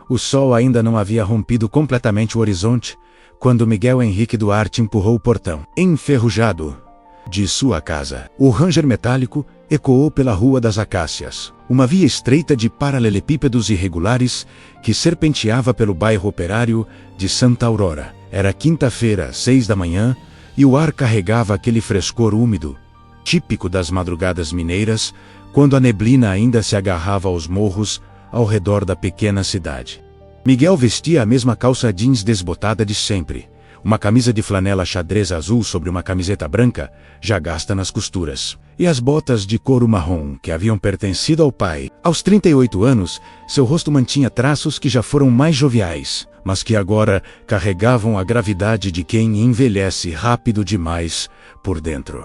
O sol ainda não havia rompido completamente o horizonte, quando Miguel Henrique Duarte empurrou o portão enferrujado de sua casa. O ranger metálico ecoou pela Rua das Acácias, uma via estreita de paralelepípedos irregulares que serpenteava pelo bairro operário de Santa Aurora. Era quinta-feira, 6 da manhã, e o ar carregava aquele frescor úmido, típico das madrugadas mineiras, quando a neblina ainda se agarrava aos morros ao redor da pequena cidade. Miguel vestia a mesma calça jeans desbotada de sempre, uma camisa de flanela xadrez azul sobre uma camiseta branca, já gasta nas costuras, e as botas de couro marrom que haviam pertencido ao pai. Aos 38 anos, seu rosto mantinha traços que já foram mais joviais, mas que agora carregavam a gravidade de quem envelhece rápido demais por dentro.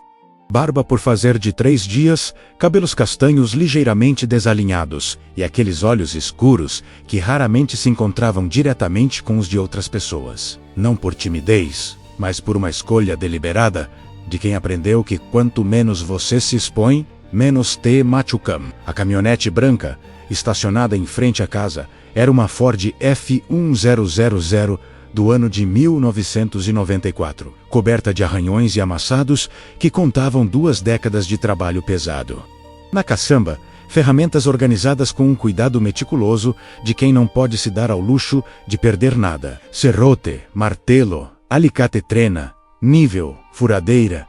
Barba por fazer de 3 dias, cabelos castanhos ligeiramente desalinhados e aqueles olhos escuros que raramente se encontravam diretamente com os de outras pessoas. Não por timidez, mas por uma escolha deliberada de quem aprendeu que quanto menos você se expõe, menos te machucam. A caminhonete branca, estacionada em frente à casa, era uma Ford F1000 do ano de 1994, coberta de arranhões e amassados que contavam 2 décadas de trabalho pesado. Na caçamba, ferramentas organizadas com um cuidado meticuloso de quem não pode se dar ao luxo de perder nada. Serrote, martelo, alicate trena, nível, furadeira,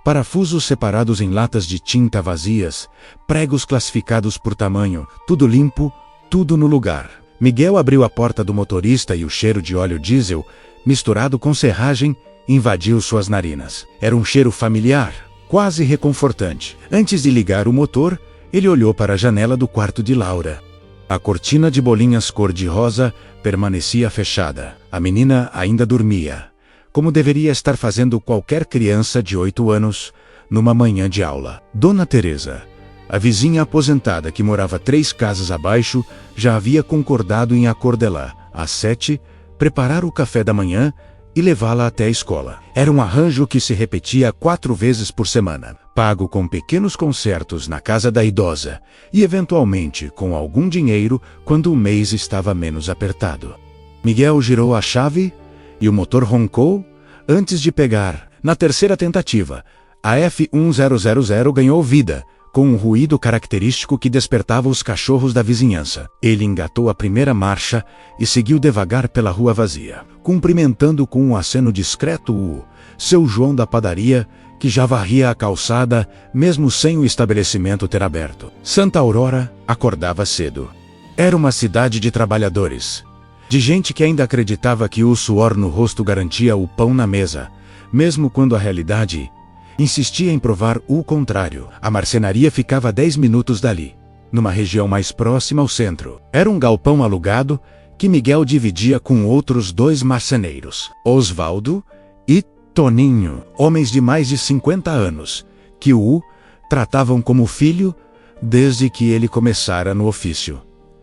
parafusos separados em latas de tinta vazias, pregos classificados por tamanho, tudo limpo, tudo no lugar. Miguel abriu a porta do motorista e o cheiro de óleo diesel, misturado com serragem, invadiu suas narinas. Era um cheiro familiar, quase reconfortante. Antes de ligar o motor, ele olhou para a janela do quarto de Laura. A cortina de bolinhas cor-de-rosa permanecia fechada. A menina ainda dormia, como deveria estar fazendo qualquer criança de 8 anos, numa manhã de aula. Dona Teresa, a vizinha aposentada que morava 3 casas abaixo, já havia concordado em acordá-la, às 7, preparar o café da manhã e levá-la até a escola. Era um arranjo que se repetia 4 vezes por semana, pago com pequenos concertos na casa da idosa e, eventualmente, com algum dinheiro quando o mês estava menos apertado. Miguel girou a chave e o motor roncou antes de pegar. Na terceira tentativa, a F1000 ganhou vida, com um ruído característico que despertava os cachorros da vizinhança. Ele engatou a primeira marcha e seguiu devagar pela rua vazia, cumprimentando com um aceno discreto o seu João da padaria, que já varria a calçada, mesmo sem o estabelecimento ter aberto. Santa Aurora acordava cedo. Era uma cidade de trabalhadores, de gente que ainda acreditava que o suor no rosto garantia o pão na mesa, mesmo quando a realidade insistia em provar o contrário. A marcenaria ficava a 10 minutos dali, numa região mais próxima ao centro. Era um galpão alugado que Miguel dividia com outros 2 marceneiros, Osvaldo e Toninho, homens de mais de 50 anos, que o tratavam como filho desde que ele começara no ofício.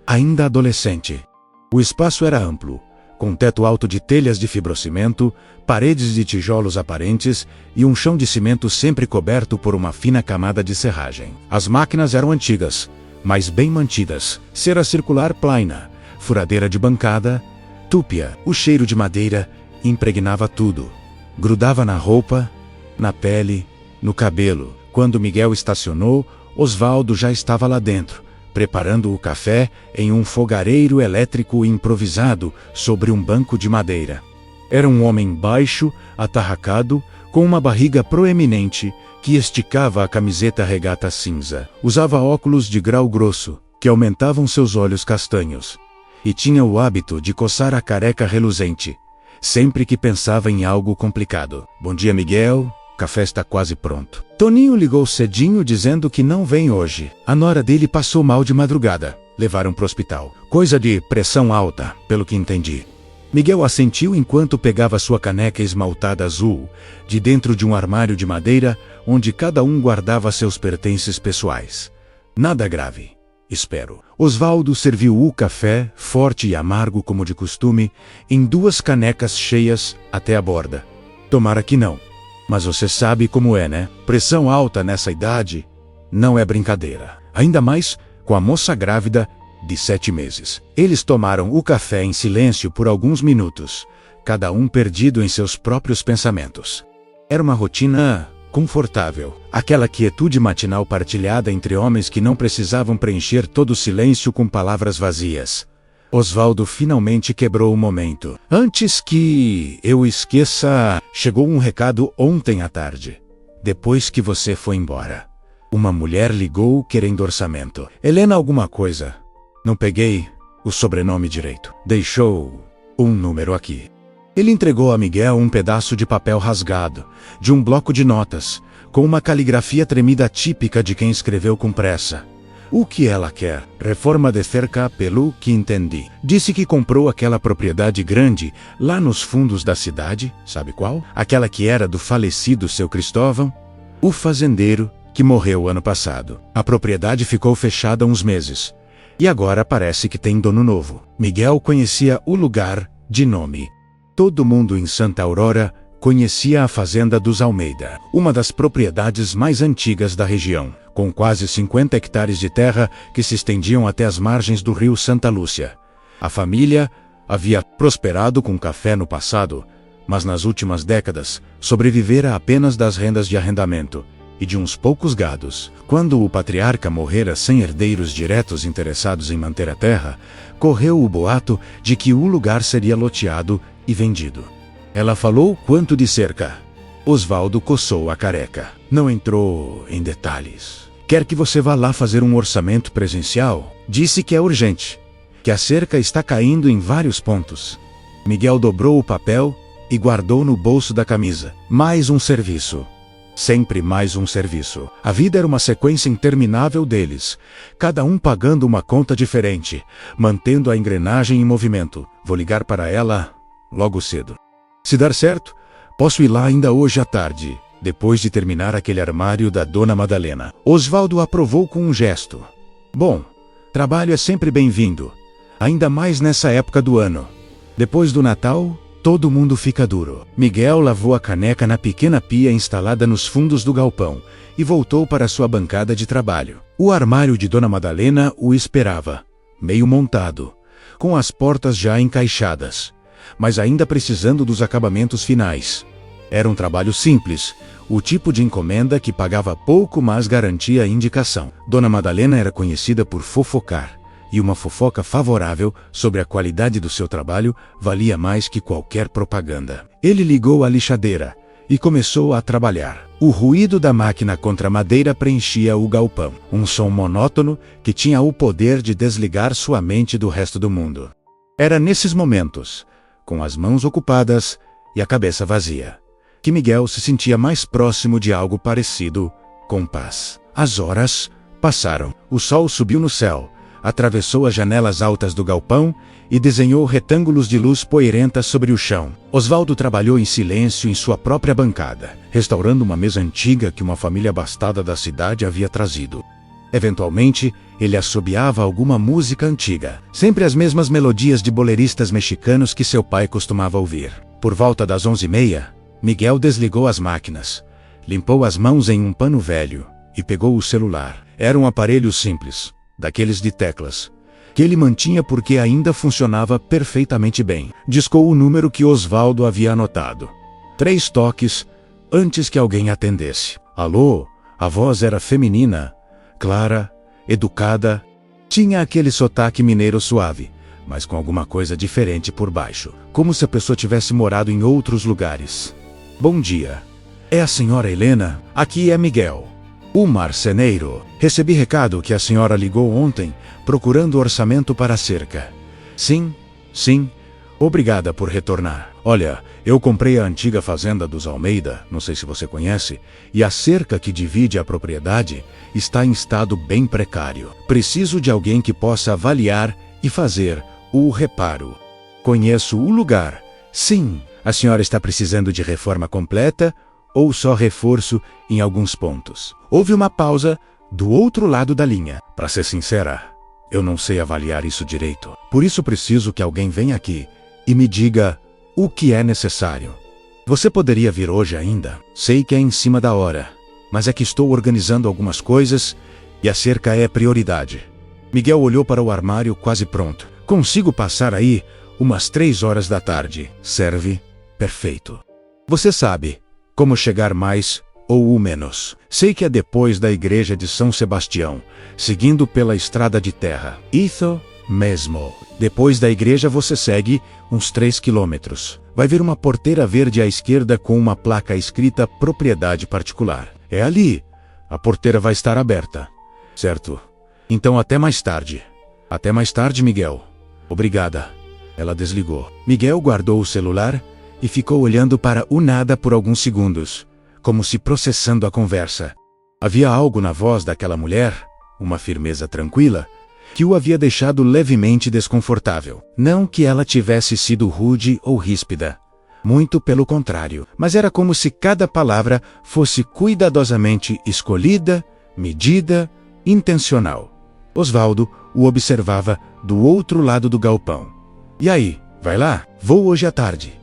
Ainda adolescente. O espaço era amplo, com teto alto de telhas de fibrocimento, paredes de tijolos aparentes e um chão de cimento sempre coberto por uma fina camada de serragem. As máquinas eram antigas, mas bem mantidas. Cera circular plaina, furadeira de bancada, túpia. O cheiro de madeira impregnava tudo. Grudava na roupa, na pele, no cabelo. Quando Miguel estacionou, Osvaldo já estava lá dentro, preparando o café em um fogareiro elétrico improvisado sobre um banco de madeira. Era um homem baixo, atarracado, com uma barriga proeminente que esticava a camiseta regata cinza. Usava óculos de grau grosso, que aumentavam seus olhos castanhos, e tinha o hábito de coçar a careca reluzente, sempre que pensava em algo complicado. Bom dia, Miguel. O café está quase pronto. Toninho ligou cedinho dizendo que não vem hoje. A nora dele passou mal de madrugada. Levaram para o hospital. Coisa de pressão alta, pelo que entendi. Miguel assentiu enquanto pegava sua caneca esmaltada azul, de dentro de um armário de madeira, onde cada um guardava seus pertences pessoais. Nada grave, espero. Osvaldo serviu o café, forte e amargo como de costume, em 2 canecas cheias até a borda. Tomara que não. Mas você sabe como é, né? Pressão alta nessa idade não é brincadeira. Ainda mais com a moça grávida de 7 meses. Eles tomaram o café em silêncio por alguns minutos, cada um perdido em seus próprios pensamentos. Era uma rotina confortável, aquela quietude matinal partilhada entre homens que não precisavam preencher todo o silêncio com palavras vazias. Osvaldo finalmente quebrou o momento. Antes que eu esqueça, chegou um recado ontem à tarde. Depois que você foi embora. Uma mulher ligou querendo orçamento. Helena alguma coisa. Não peguei o sobrenome direito. Deixou um número aqui. Ele entregou a Miguel um pedaço de papel rasgado, de um bloco de notas, com uma caligrafia tremida típica de quem escreveu com pressa. O que ela quer? Reforma de cerca, pelo que entendi. Disse que comprou aquela propriedade grande lá nos fundos da cidade, sabe qual? Aquela que era do falecido seu Cristóvão, o fazendeiro que morreu ano passado. A propriedade ficou fechada uns meses. E agora parece que tem dono novo. Miguel conhecia o lugar de nome. Todo mundo em Santa Aurora conhecia a fazenda dos Almeida, uma das propriedades mais antigas da região, com quase 50 hectares de terra que se estendiam até as margens do rio Santa Lúcia. A família havia prosperado com café no passado, mas nas últimas décadas sobrevivera apenas das rendas de arrendamento e de uns poucos gados. Quando o patriarca morrera sem herdeiros diretos interessados em manter a terra, correu o boato de que o lugar seria loteado e vendido. Ela falou quanto de cerca. Osvaldo coçou a careca. Não entrou em detalhes. Quer que você vá lá fazer um orçamento presencial? Disse que é urgente, que a cerca está caindo em vários pontos. Miguel dobrou o papel e guardou no bolso da camisa. Mais um serviço. Sempre mais um serviço. A vida era uma sequência interminável deles, cada um pagando uma conta diferente, mantendo a engrenagem em movimento. Vou ligar para ela logo cedo. Se dar certo, posso ir lá ainda hoje à tarde, depois de terminar aquele armário da Dona Madalena. Osvaldo aprovou com um gesto. Bom, trabalho é sempre bem-vindo, ainda mais nessa época do ano. Depois do Natal, todo mundo fica duro. Miguel lavou a caneca na pequena pia instalada nos fundos do galpão e voltou para sua bancada de trabalho. O armário de Dona Madalena o esperava, meio montado, com as portas já encaixadas, mas ainda precisando dos acabamentos finais. Era um trabalho simples, o tipo de encomenda que pagava pouco, mas garantia a indicação. Dona Madalena era conhecida por fofocar, e uma fofoca favorável sobre a qualidade do seu trabalho valia mais que qualquer propaganda. Ele ligou a lixadeira e começou a trabalhar. O ruído da máquina contra madeira preenchia o galpão, um som monótono que tinha o poder de desligar sua mente do resto do mundo. Era nesses momentos, com as mãos ocupadas e a cabeça vazia, que Miguel se sentia mais próximo de algo parecido com paz. As horas passaram. O sol subiu no céu, atravessou as janelas altas do galpão e desenhou retângulos de luz poeirenta sobre o chão. Osvaldo trabalhou em silêncio em sua própria bancada, restaurando uma mesa antiga que uma família abastada da cidade havia trazido. Eventualmente, ele assobiava alguma música antiga, sempre as mesmas melodias de boleristas mexicanos que seu pai costumava ouvir. Por volta das 11h30, Miguel desligou as máquinas, limpou as mãos em um pano velho e pegou o celular. Era um aparelho simples, daqueles de teclas, que ele mantinha porque ainda funcionava perfeitamente bem. Discou o número que Osvaldo havia anotado. 3 toques antes que alguém atendesse. Alô? A voz era feminina, clara, educada, tinha aquele sotaque mineiro suave, mas com alguma coisa diferente por baixo, como se a pessoa tivesse morado em outros lugares. Bom dia. É a senhora Helena? Aqui é Miguel, o marceneiro. Recebi recado que a senhora ligou ontem, procurando orçamento para a cerca. Sim, sim. Obrigada por retornar. Olha, eu comprei a antiga fazenda dos Almeida, não sei se você conhece, e a cerca que divide a propriedade está em estado bem precário. Preciso de alguém que possa avaliar e fazer o reparo. Conheço o lugar. Sim, a senhora está precisando de reforma completa ou só reforço em alguns pontos? Houve uma pausa do outro lado da linha. Para ser sincera, eu não sei avaliar isso direito. Por isso preciso que alguém venha aqui e me diga o que é necessário. Você poderia vir hoje ainda? Sei que é em cima da hora, mas é que estou organizando algumas coisas e a cerca é prioridade. Miguel olhou para o armário quase pronto. Consigo passar aí umas 3 horas da tarde. Serve? Perfeito. Você sabe como chegar mais ou menos. Sei que é depois da igreja de São Sebastião, seguindo pela estrada de terra. Isso mesmo. Depois da igreja você segue uns 3 quilômetros. Vai ver uma porteira verde à esquerda com uma placa escrita propriedade particular. É ali. A porteira vai estar aberta. Certo. Então até mais tarde. Até mais tarde, Miguel. Obrigada. Ela desligou. Miguel guardou o celular e ficou olhando para o nada por alguns segundos, como se processando a conversa. Havia algo na voz daquela mulher, uma firmeza tranquila, que o havia deixado levemente desconfortável. Não que ela tivesse sido rude ou ríspida. Muito pelo contrário. Mas era como se cada palavra fosse cuidadosamente escolhida, medida, intencional. Osvaldo o observava do outro lado do galpão. E aí, vai lá? Vou hoje à tarde.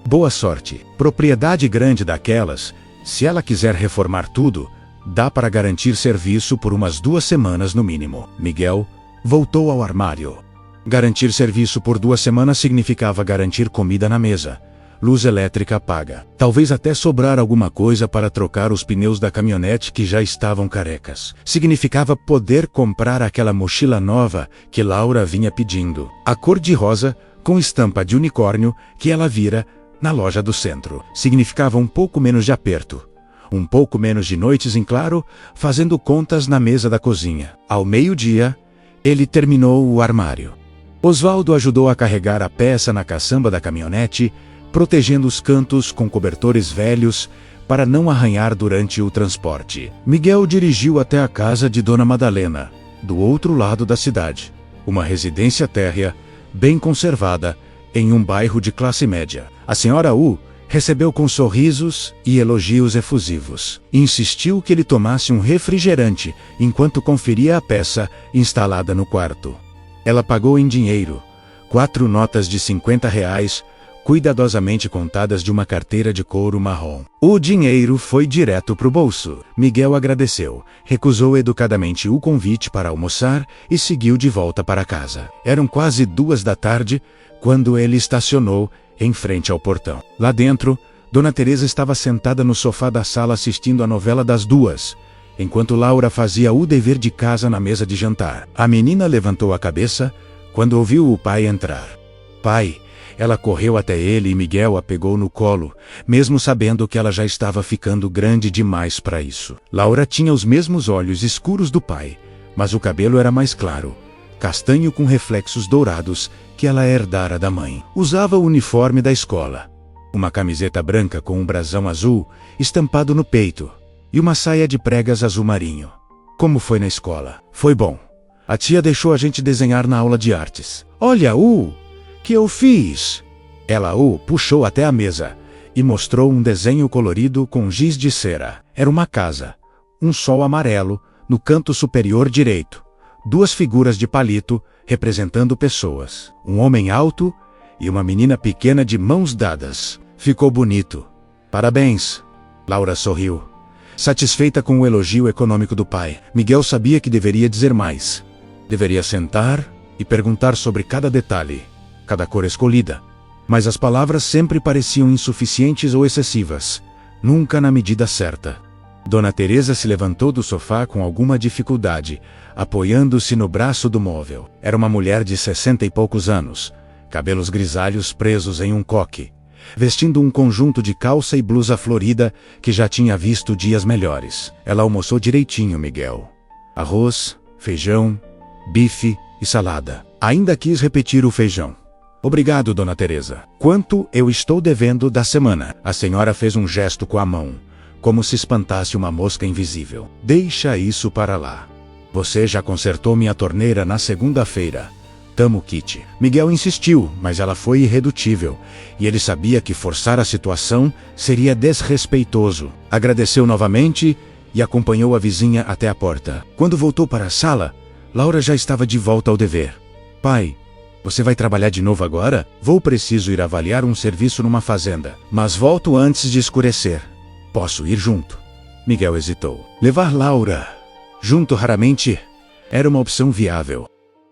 Boa sorte. Propriedade grande daquelas, se ela quiser reformar tudo, dá para garantir serviço por umas 2 semanas no mínimo. Miguel voltou ao armário. Garantir serviço por 2 semanas significava garantir comida na mesa, luz elétrica paga. Talvez até sobrar alguma coisa para trocar os pneus da caminhonete que já estavam carecas. Significava poder comprar aquela mochila nova que Laura vinha pedindo. A cor de rosa, com estampa de unicórnio, que ela vira na loja do centro. Significava um pouco menos de aperto. Um pouco menos de noites em claro, fazendo contas na mesa da cozinha. Ao meio-dia, ele terminou o armário. Osvaldo ajudou a carregar a peça na caçamba da caminhonete, protegendo os cantos com cobertores velhos para não arranhar durante o transporte. Miguel dirigiu até a casa de Dona Madalena, do outro lado da cidade. Uma residência térrea, bem conservada, em um bairro de classe média. A senhora U recebeu com sorrisos e elogios efusivos. Insistiu que ele tomasse um refrigerante enquanto conferia a peça instalada no quarto. Ela pagou em dinheiro, 4 notas de R$ 50, cuidadosamente contadas de uma carteira de couro marrom. O dinheiro foi direto para o bolso. Miguel agradeceu, recusou educadamente o convite para almoçar e seguiu de volta para casa. Eram quase 2 da tarde quando ele estacionou em frente ao portão. Lá dentro, Dona Teresa estava sentada no sofá da sala assistindo a novela das 2, enquanto Laura fazia o dever de casa na mesa de jantar. A menina levantou a cabeça quando ouviu o pai entrar. Pai! Ela correu até ele e Miguel a pegou no colo, mesmo sabendo que ela já estava ficando grande demais para isso. Laura tinha os mesmos olhos escuros do pai, mas o cabelo era mais claro, castanho com reflexos dourados que ela herdara da mãe. Usava o uniforme da escola, uma camiseta branca com um brasão azul estampado no peito e uma saia de pregas azul marinho. Como foi na escola? Foi bom. A tia deixou a gente desenhar na aula de artes. Olha, que eu fiz! Ela o puxou até a mesa e mostrou um desenho colorido com giz de cera. Era uma casa, um sol amarelo no canto superior direito, 2 figuras de palito representando pessoas, um homem alto e uma menina pequena de mãos dadas. Ficou bonito. Parabéns! Laura sorriu, satisfeita com o elogio econômico do pai. Miguel sabia que deveria dizer mais. Deveria sentar e perguntar sobre cada detalhe, cada cor escolhida. Mas as palavras sempre pareciam insuficientes ou excessivas, nunca na medida certa. Dona Teresa se levantou do sofá com alguma dificuldade, apoiando-se no braço do móvel. Era uma mulher de 60 e poucos anos, cabelos grisalhos presos em um coque, vestindo um conjunto de calça e blusa florida que já tinha visto dias melhores. Ela almoçou direitinho, Miguel. Arroz, feijão, bife e salada. Ainda quis repetir o feijão. Obrigado, Dona Teresa. Quanto eu estou devendo da semana? A senhora fez um gesto com a mão, como se espantasse uma mosca invisível. Deixa isso para lá. Você já consertou minha torneira na segunda-feira. Tamo kit. Miguel insistiu, mas ela foi irredutível, e ele sabia que forçar a situação seria desrespeitoso. Agradeceu novamente e acompanhou a vizinha até a porta. Quando voltou para a sala, Laura já estava de volta ao dever. Pai, você vai trabalhar de novo agora? Vou preciso ir avaliar um serviço numa fazenda, mas volto antes de escurecer. Posso ir junto? Miguel hesitou. Levar Laura junto raramente era uma opção viável.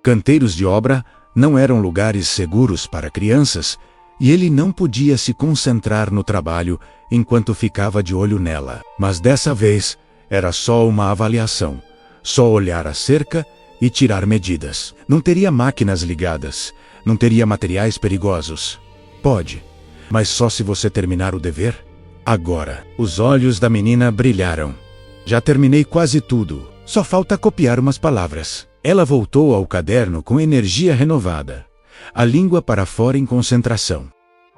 Canteiros de obra não eram lugares seguros para crianças, e ele não podia se concentrar no trabalho enquanto ficava de olho nela. Mas dessa vez era só uma avaliação, só olhar a cerca e tirar medidas. Não teria máquinas ligadas, não teria materiais perigosos. Pode, mas só se você terminar o dever. Agora, os olhos da menina brilharam. Já terminei quase tudo, só falta copiar umas palavras. Ela voltou ao caderno com energia renovada, a língua para fora em concentração.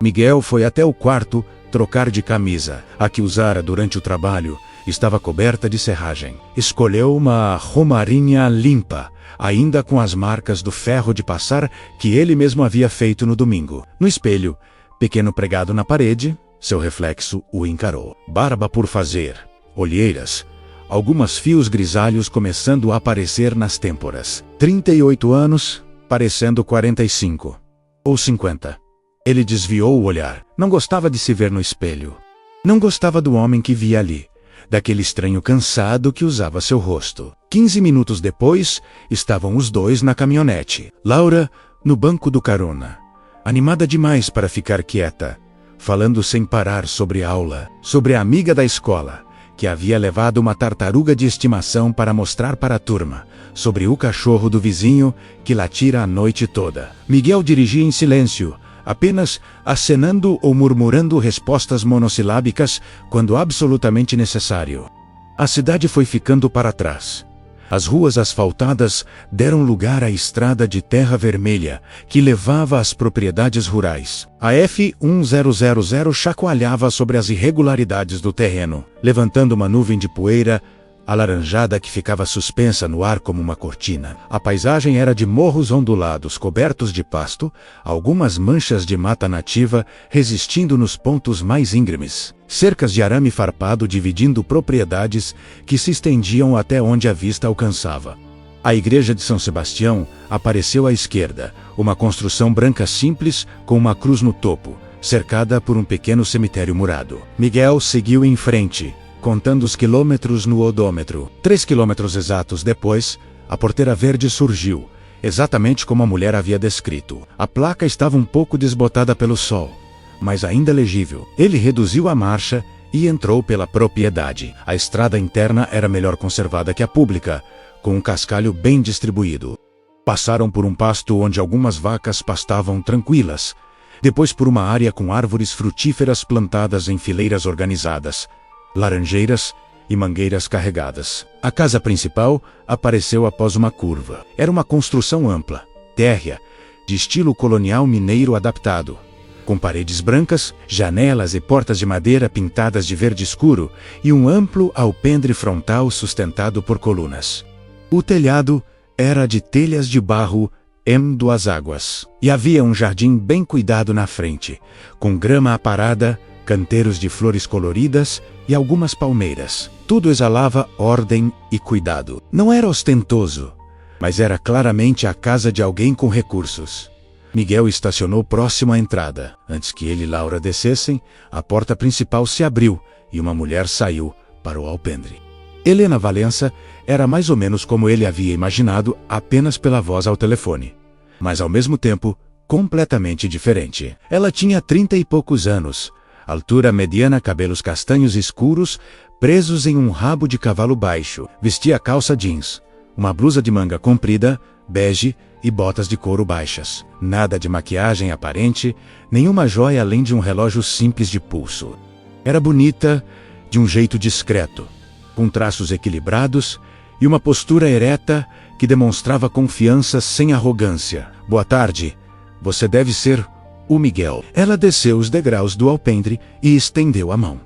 Miguel foi até o quarto trocar de camisa. A que usara durante o trabalho estava coberta de serragem. Escolheu uma romarinha limpa, ainda com as marcas do ferro de passar que ele mesmo havia feito no domingo. No espelho, pequeno pregado na parede, seu reflexo o encarou. Barba por fazer, olheiras, algumas fios grisalhos começando a aparecer nas têmporas. 38 anos, parecendo 45. Ou 50. Ele desviou o olhar. Não gostava de se ver no espelho. Não gostava do homem que via ali, daquele estranho cansado que usava seu rosto. 15 minutos depois, estavam os dois na caminhonete. Laura, no banco do carona, animada demais para ficar quieta, falando sem parar sobre a aula, sobre a amiga da escola, que havia levado uma tartaruga de estimação para mostrar para a turma, sobre o cachorro do vizinho que latira a noite toda. Miguel dirigia em silêncio, apenas acenando ou murmurando respostas monossilábicas quando absolutamente necessário. A cidade foi ficando para trás. As ruas asfaltadas deram lugar à estrada de terra vermelha que levava às propriedades rurais. A F-1000 chacoalhava sobre as irregularidades do terreno, levantando uma nuvem de poeira alaranjada que ficava suspensa no ar como uma cortina. A paisagem era de morros ondulados cobertos de pasto, algumas manchas de mata nativa resistindo nos pontos mais íngremes. Cercas de arame farpado dividindo propriedades que se estendiam até onde a vista alcançava. A igreja de São Sebastião apareceu à esquerda, uma construção branca simples com uma cruz no topo, cercada por um pequeno cemitério murado. Miguel seguiu em frente, contando os quilômetros no odômetro. 3 quilômetros exatos depois, a porteira verde surgiu, exatamente como a mulher havia descrito. A placa estava um pouco desbotada pelo sol, mas ainda legível. Ele reduziu a marcha e entrou pela propriedade. A estrada interna era melhor conservada que a pública, com um cascalho bem distribuído. Passaram por um pasto onde algumas vacas pastavam tranquilas, depois por uma área com árvores frutíferas plantadas em fileiras organizadas, laranjeiras e mangueiras carregadas. A casa principal apareceu após uma curva. Era uma construção ampla, térrea, de estilo colonial mineiro adaptado, com paredes brancas, janelas e portas de madeira pintadas de verde escuro e um amplo alpendre frontal sustentado por colunas. O telhado era de telhas de barro em 2 águas, e havia um jardim bem cuidado na frente, com grama aparada, canteiros de flores coloridas e algumas palmeiras. Tudo exalava ordem e cuidado. Não era ostentoso, mas era claramente a casa de alguém com recursos. Miguel estacionou próximo à entrada. Antes que ele e Laura descessem, a porta principal se abriu e uma mulher saiu para o alpendre. Helena Valença era mais ou menos como ele havia imaginado apenas pela voz ao telefone, mas ao mesmo tempo completamente diferente. Ela tinha 30 e poucos anos, altura mediana, cabelos castanhos escuros, presos em um rabo de cavalo baixo. Vestia calça jeans, uma blusa de manga comprida, bege e botas de couro baixas. Nada de maquiagem aparente, nenhuma joia além de um relógio simples de pulso. Era bonita de um jeito discreto, com traços equilibrados e uma postura ereta que demonstrava confiança sem arrogância. Boa tarde, você deve ser o Miguel. Ela desceu os degraus do alpendre e estendeu a mão.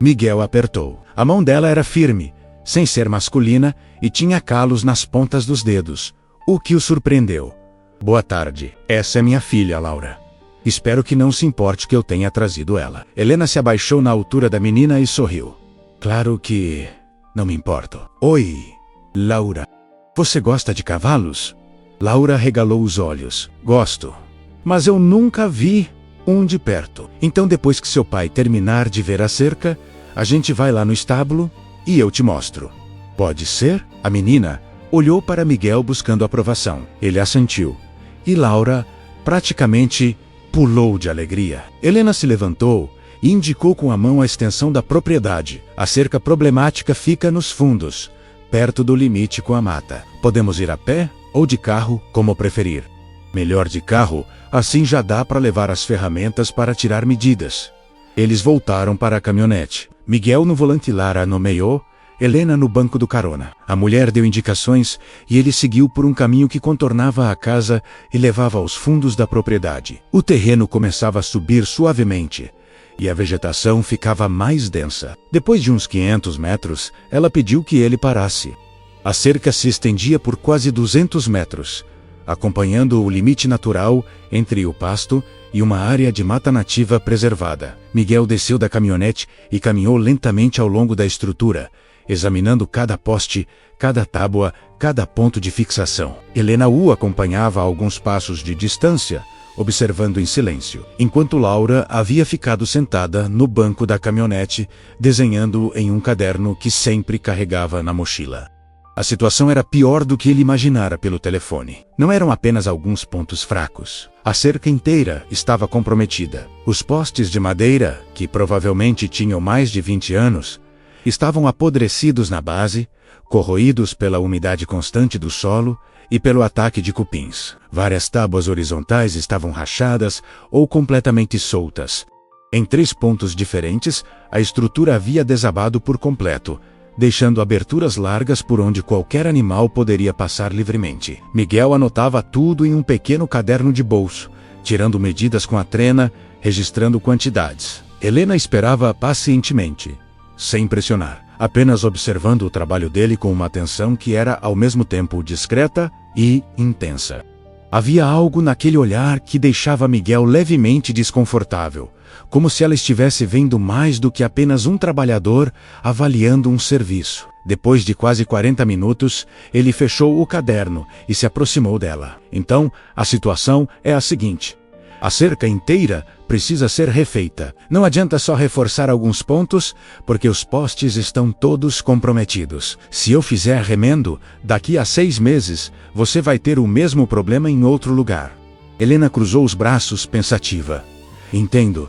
Miguel apertou. A mão dela era firme, sem ser masculina, e tinha calos nas pontas dos dedos, o que o surpreendeu. Boa tarde, essa é minha filha, Laura. Espero que não se importe que eu tenha trazido ela. Helena se abaixou na altura da menina e sorriu. Claro que não me importo. Oi, Laura. Você gosta de cavalos? Laura regalou os olhos. Gosto. Mas eu nunca vi um de perto. Então depois que seu pai terminar de ver a cerca, a gente vai lá no estábulo e eu te mostro. Pode ser? A menina, Olhou para Miguel buscando aprovação. Ele assentiu. E Laura, praticamente, pulou de alegria. Helena se levantou e indicou com a mão a extensão da propriedade. A cerca problemática fica nos fundos, perto do limite com a mata. Podemos ir a pé ou de carro, como preferir. Melhor de carro, assim já dá para levar as ferramentas para tirar medidas. Eles voltaram para a caminhonete. Miguel no volante, Lara no meio, Helena no banco do carona. A mulher deu indicações e ele seguiu por um caminho que contornava a casa e levava aos fundos da propriedade. O terreno começava a subir suavemente e a vegetação ficava mais densa. Depois de uns 500 metros, ela pediu que ele parasse. A cerca se estendia por quase 200 metros, acompanhando o limite natural entre o pasto e uma área de mata nativa preservada. Miguel desceu da caminhonete e caminhou lentamente ao longo da estrutura, examinando cada poste, cada tábua, cada ponto de fixação. Helena o acompanhava a alguns passos de distância, observando em silêncio, enquanto Laura havia ficado sentada no banco da caminhonete, desenhando em um caderno que sempre carregava na mochila. A situação era pior do que ele imaginara pelo telefone. Não eram apenas alguns pontos fracos. A cerca inteira estava comprometida. Os postes de madeira, que provavelmente tinham mais de 20 anos, estavam apodrecidos na base, corroídos pela umidade constante do solo e pelo ataque de cupins. Várias tábuas horizontais estavam rachadas ou completamente soltas. Em 3 pontos diferentes, a estrutura havia desabado por completo, deixando aberturas largas por onde qualquer animal poderia passar livremente. Miguel anotava tudo em um pequeno caderno de bolso, tirando medidas com a trena, registrando quantidades. Helena esperava pacientemente, sem pressionar, apenas observando o trabalho dele com uma atenção que era ao mesmo tempo discreta e intensa. Havia algo naquele olhar que deixava Miguel levemente desconfortável, como se ela estivesse vendo mais do que apenas um trabalhador avaliando um serviço. Depois de quase 40 minutos, ele fechou o caderno e se aproximou dela. Então, a situação é a seguinte: a cerca inteira precisa ser refeita. Não adianta só reforçar alguns pontos, porque os postes estão todos comprometidos. Se eu fizer remendo, daqui a 6 meses, você vai ter o mesmo problema em outro lugar. Helena cruzou os braços pensativa. Entendo.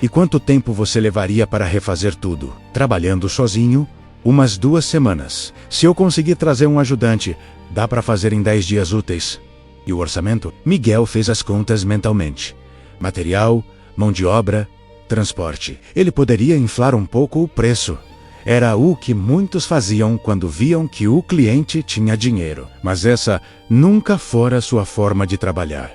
E quanto tempo você levaria para refazer tudo? Trabalhando sozinho? Umas 2 semanas. Se eu conseguir trazer um ajudante, dá para fazer em 10 dias úteis. E o orçamento? Miguel fez as contas mentalmente. Material, mão de obra, transporte. Ele poderia inflar um pouco o preço. Era o que muitos faziam quando viam que o cliente tinha dinheiro. Mas essa nunca fora sua forma de trabalhar.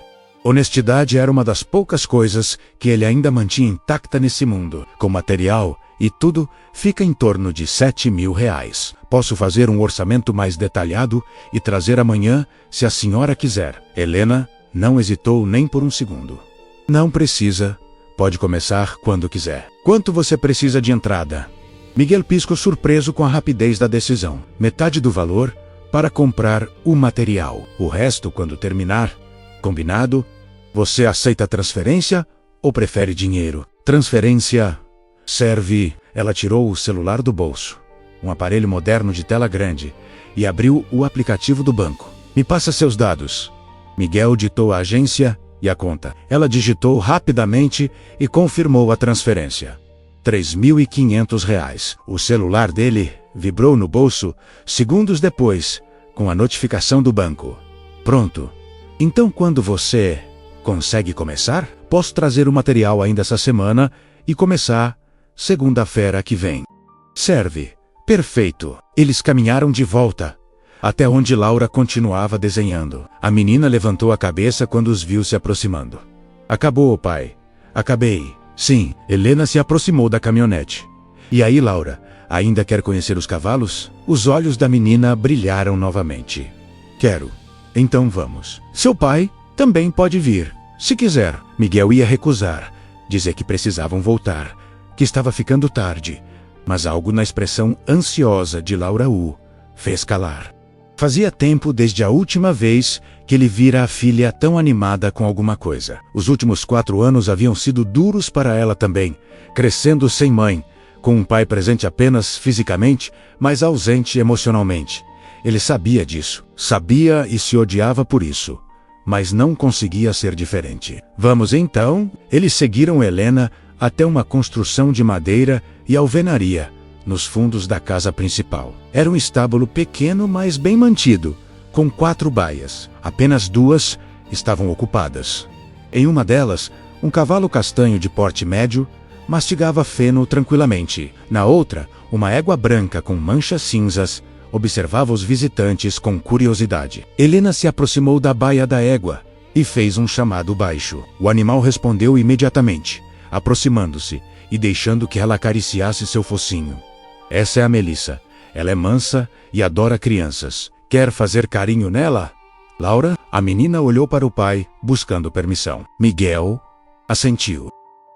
Honestidade era uma das poucas coisas que ele ainda mantinha intacta nesse mundo. Com material e tudo, fica em torno de R$7.000. Posso fazer um orçamento mais detalhado e trazer amanhã, se a senhora quiser. Helena não hesitou nem por um segundo. Não precisa. Pode começar quando quiser. Quanto você precisa de entrada? Miguel piscou surpreso com a rapidez da decisão. Metade do valor para comprar o material. O resto quando terminar. Combinado? Você aceita transferência ou prefere dinheiro? Transferência serve. Ela tirou o celular do bolso, um aparelho moderno de tela grande, e abriu o aplicativo do banco. Me passa seus dados. Miguel ditou a agência e a conta. Ela digitou rapidamente e confirmou a transferência. R$3.500. O celular dele vibrou no bolso segundos depois, com a notificação do banco. Pronto. Então quando você consegue começar? Posso trazer o material ainda essa semana e começar segunda-feira que vem. Serve. Perfeito. Eles caminharam de volta, até onde Laura continuava desenhando. A menina levantou a cabeça quando os viu se aproximando. Acabou, pai. Acabei. Sim. Helena se aproximou da caminhonete. E aí, Laura, ainda quer conhecer os cavalos? Os olhos da menina brilharam novamente. Quero. Então vamos. Seu pai também pode vir, se quiser. Miguel ia recusar, dizer que precisavam voltar, que estava ficando tarde, mas algo na expressão ansiosa de Laura o fez calar. Fazia tempo desde a última vez que ele vira a filha tão animada com alguma coisa. Os últimos 4 anos haviam sido duros para ela também, crescendo sem mãe, com um pai presente apenas fisicamente, mas ausente emocionalmente. Ele sabia disso, sabia e se odiava por isso, mas não conseguia ser diferente. Vamos então? Eles seguiram Helena até uma construção de madeira e alvenaria, nos fundos da casa principal. Era um estábulo pequeno, mas bem mantido, com 4 baias. Apenas 2 estavam ocupadas. Em uma delas, um cavalo castanho de porte médio mastigava feno tranquilamente. Na outra, uma égua branca com manchas cinzas observava os visitantes com curiosidade. Helena se aproximou da baia da égua e fez um chamado baixo. O animal respondeu imediatamente, aproximando-se e deixando que ela acariciasse seu focinho. Essa é a Melissa. Ela é mansa e adora crianças. Quer fazer carinho nela? Laura? A menina olhou para o pai, buscando permissão. Miguel assentiu.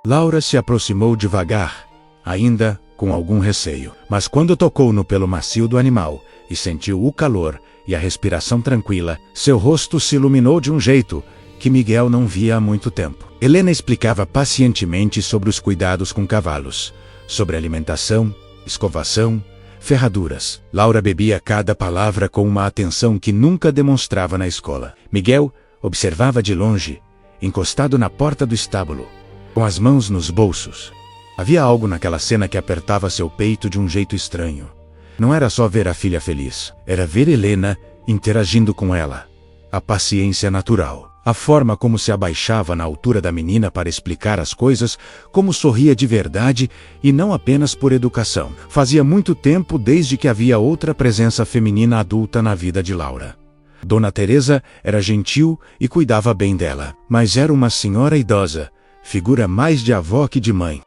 Laura se aproximou devagar, ainda com algum receio. Mas quando tocou no pelo macio do animal e sentiu o calor e a respiração tranquila, seu rosto se iluminou de um jeito que Miguel não via há muito tempo. Helena explicava pacientemente sobre os cuidados com cavalos, sobre alimentação, escovação, ferraduras. Laura bebia cada palavra com uma atenção que nunca demonstrava na escola. Miguel observava de longe, encostado na porta do estábulo, com as mãos nos bolsos. Havia algo naquela cena que apertava seu peito de um jeito estranho. Não era só ver a filha feliz, era ver Helena interagindo com ela. A paciência natural, a forma como se abaixava na altura da menina para explicar as coisas, como sorria de verdade e não apenas por educação. Fazia muito tempo desde que havia outra presença feminina adulta na vida de Laura. Dona Teresa era gentil e cuidava bem dela, mas era uma senhora idosa, figura mais de avó que de mãe.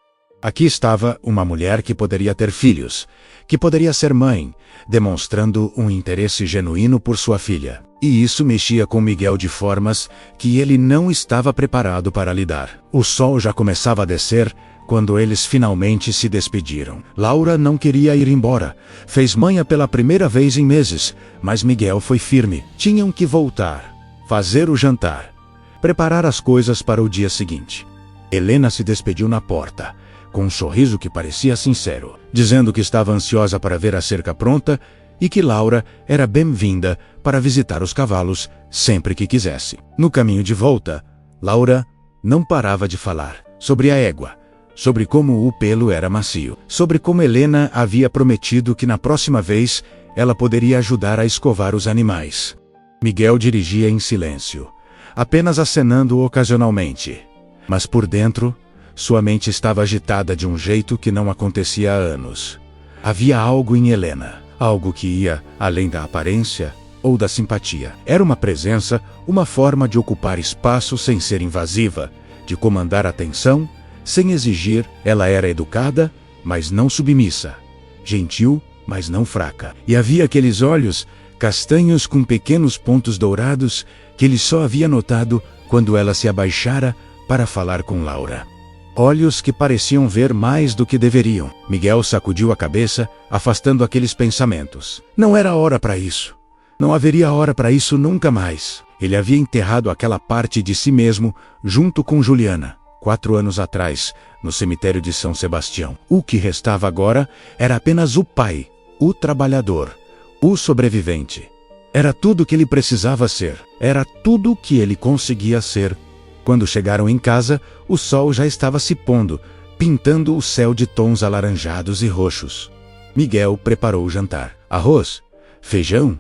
Aqui estava uma mulher que poderia ter filhos, que poderia ser mãe, demonstrando um interesse genuíno por sua filha. E isso mexia com Miguel de formas que ele não estava preparado para lidar. O sol já começava a descer quando eles finalmente se despediram. Laura não queria ir embora. Fez manha pela primeira vez em meses, mas Miguel foi firme. Tinham que voltar, fazer o jantar, preparar as coisas para o dia seguinte. Helena se despediu na porta, com um sorriso que parecia sincero, dizendo que estava ansiosa para ver a cerca pronta e que Laura era bem-vinda para visitar os cavalos sempre que quisesse. No caminho de volta, Laura não parava de falar sobre a égua, sobre como o pelo era macio, sobre como Helena havia prometido que na próxima vez ela poderia ajudar a escovar os animais. Miguel dirigia em silêncio, apenas acenando ocasionalmente, mas por dentro, sua mente estava agitada de um jeito que não acontecia há anos. Havia algo em Helena, algo que ia além da aparência ou da simpatia. Era uma presença, uma forma de ocupar espaço sem ser invasiva, de comandar a atenção, sem exigir. Ela era educada, mas não submissa, gentil, mas não fraca. E havia aqueles olhos castanhos com pequenos pontos dourados que ele só havia notado quando ela se abaixara para falar com Laura. Olhos que pareciam ver mais do que deveriam. Miguel sacudiu a cabeça, afastando aqueles pensamentos. Não era hora para isso. Não haveria hora para isso nunca mais. Ele havia enterrado aquela parte de si mesmo junto com Juliana, 4 anos atrás, no cemitério de São Sebastião. O que restava agora era apenas o pai, o trabalhador, o sobrevivente. Era tudo que ele precisava ser. Era tudo que ele conseguia ser. Quando chegaram em casa, o sol já estava se pondo, pintando o céu de tons alaranjados e roxos. Miguel preparou o jantar. Arroz, feijão,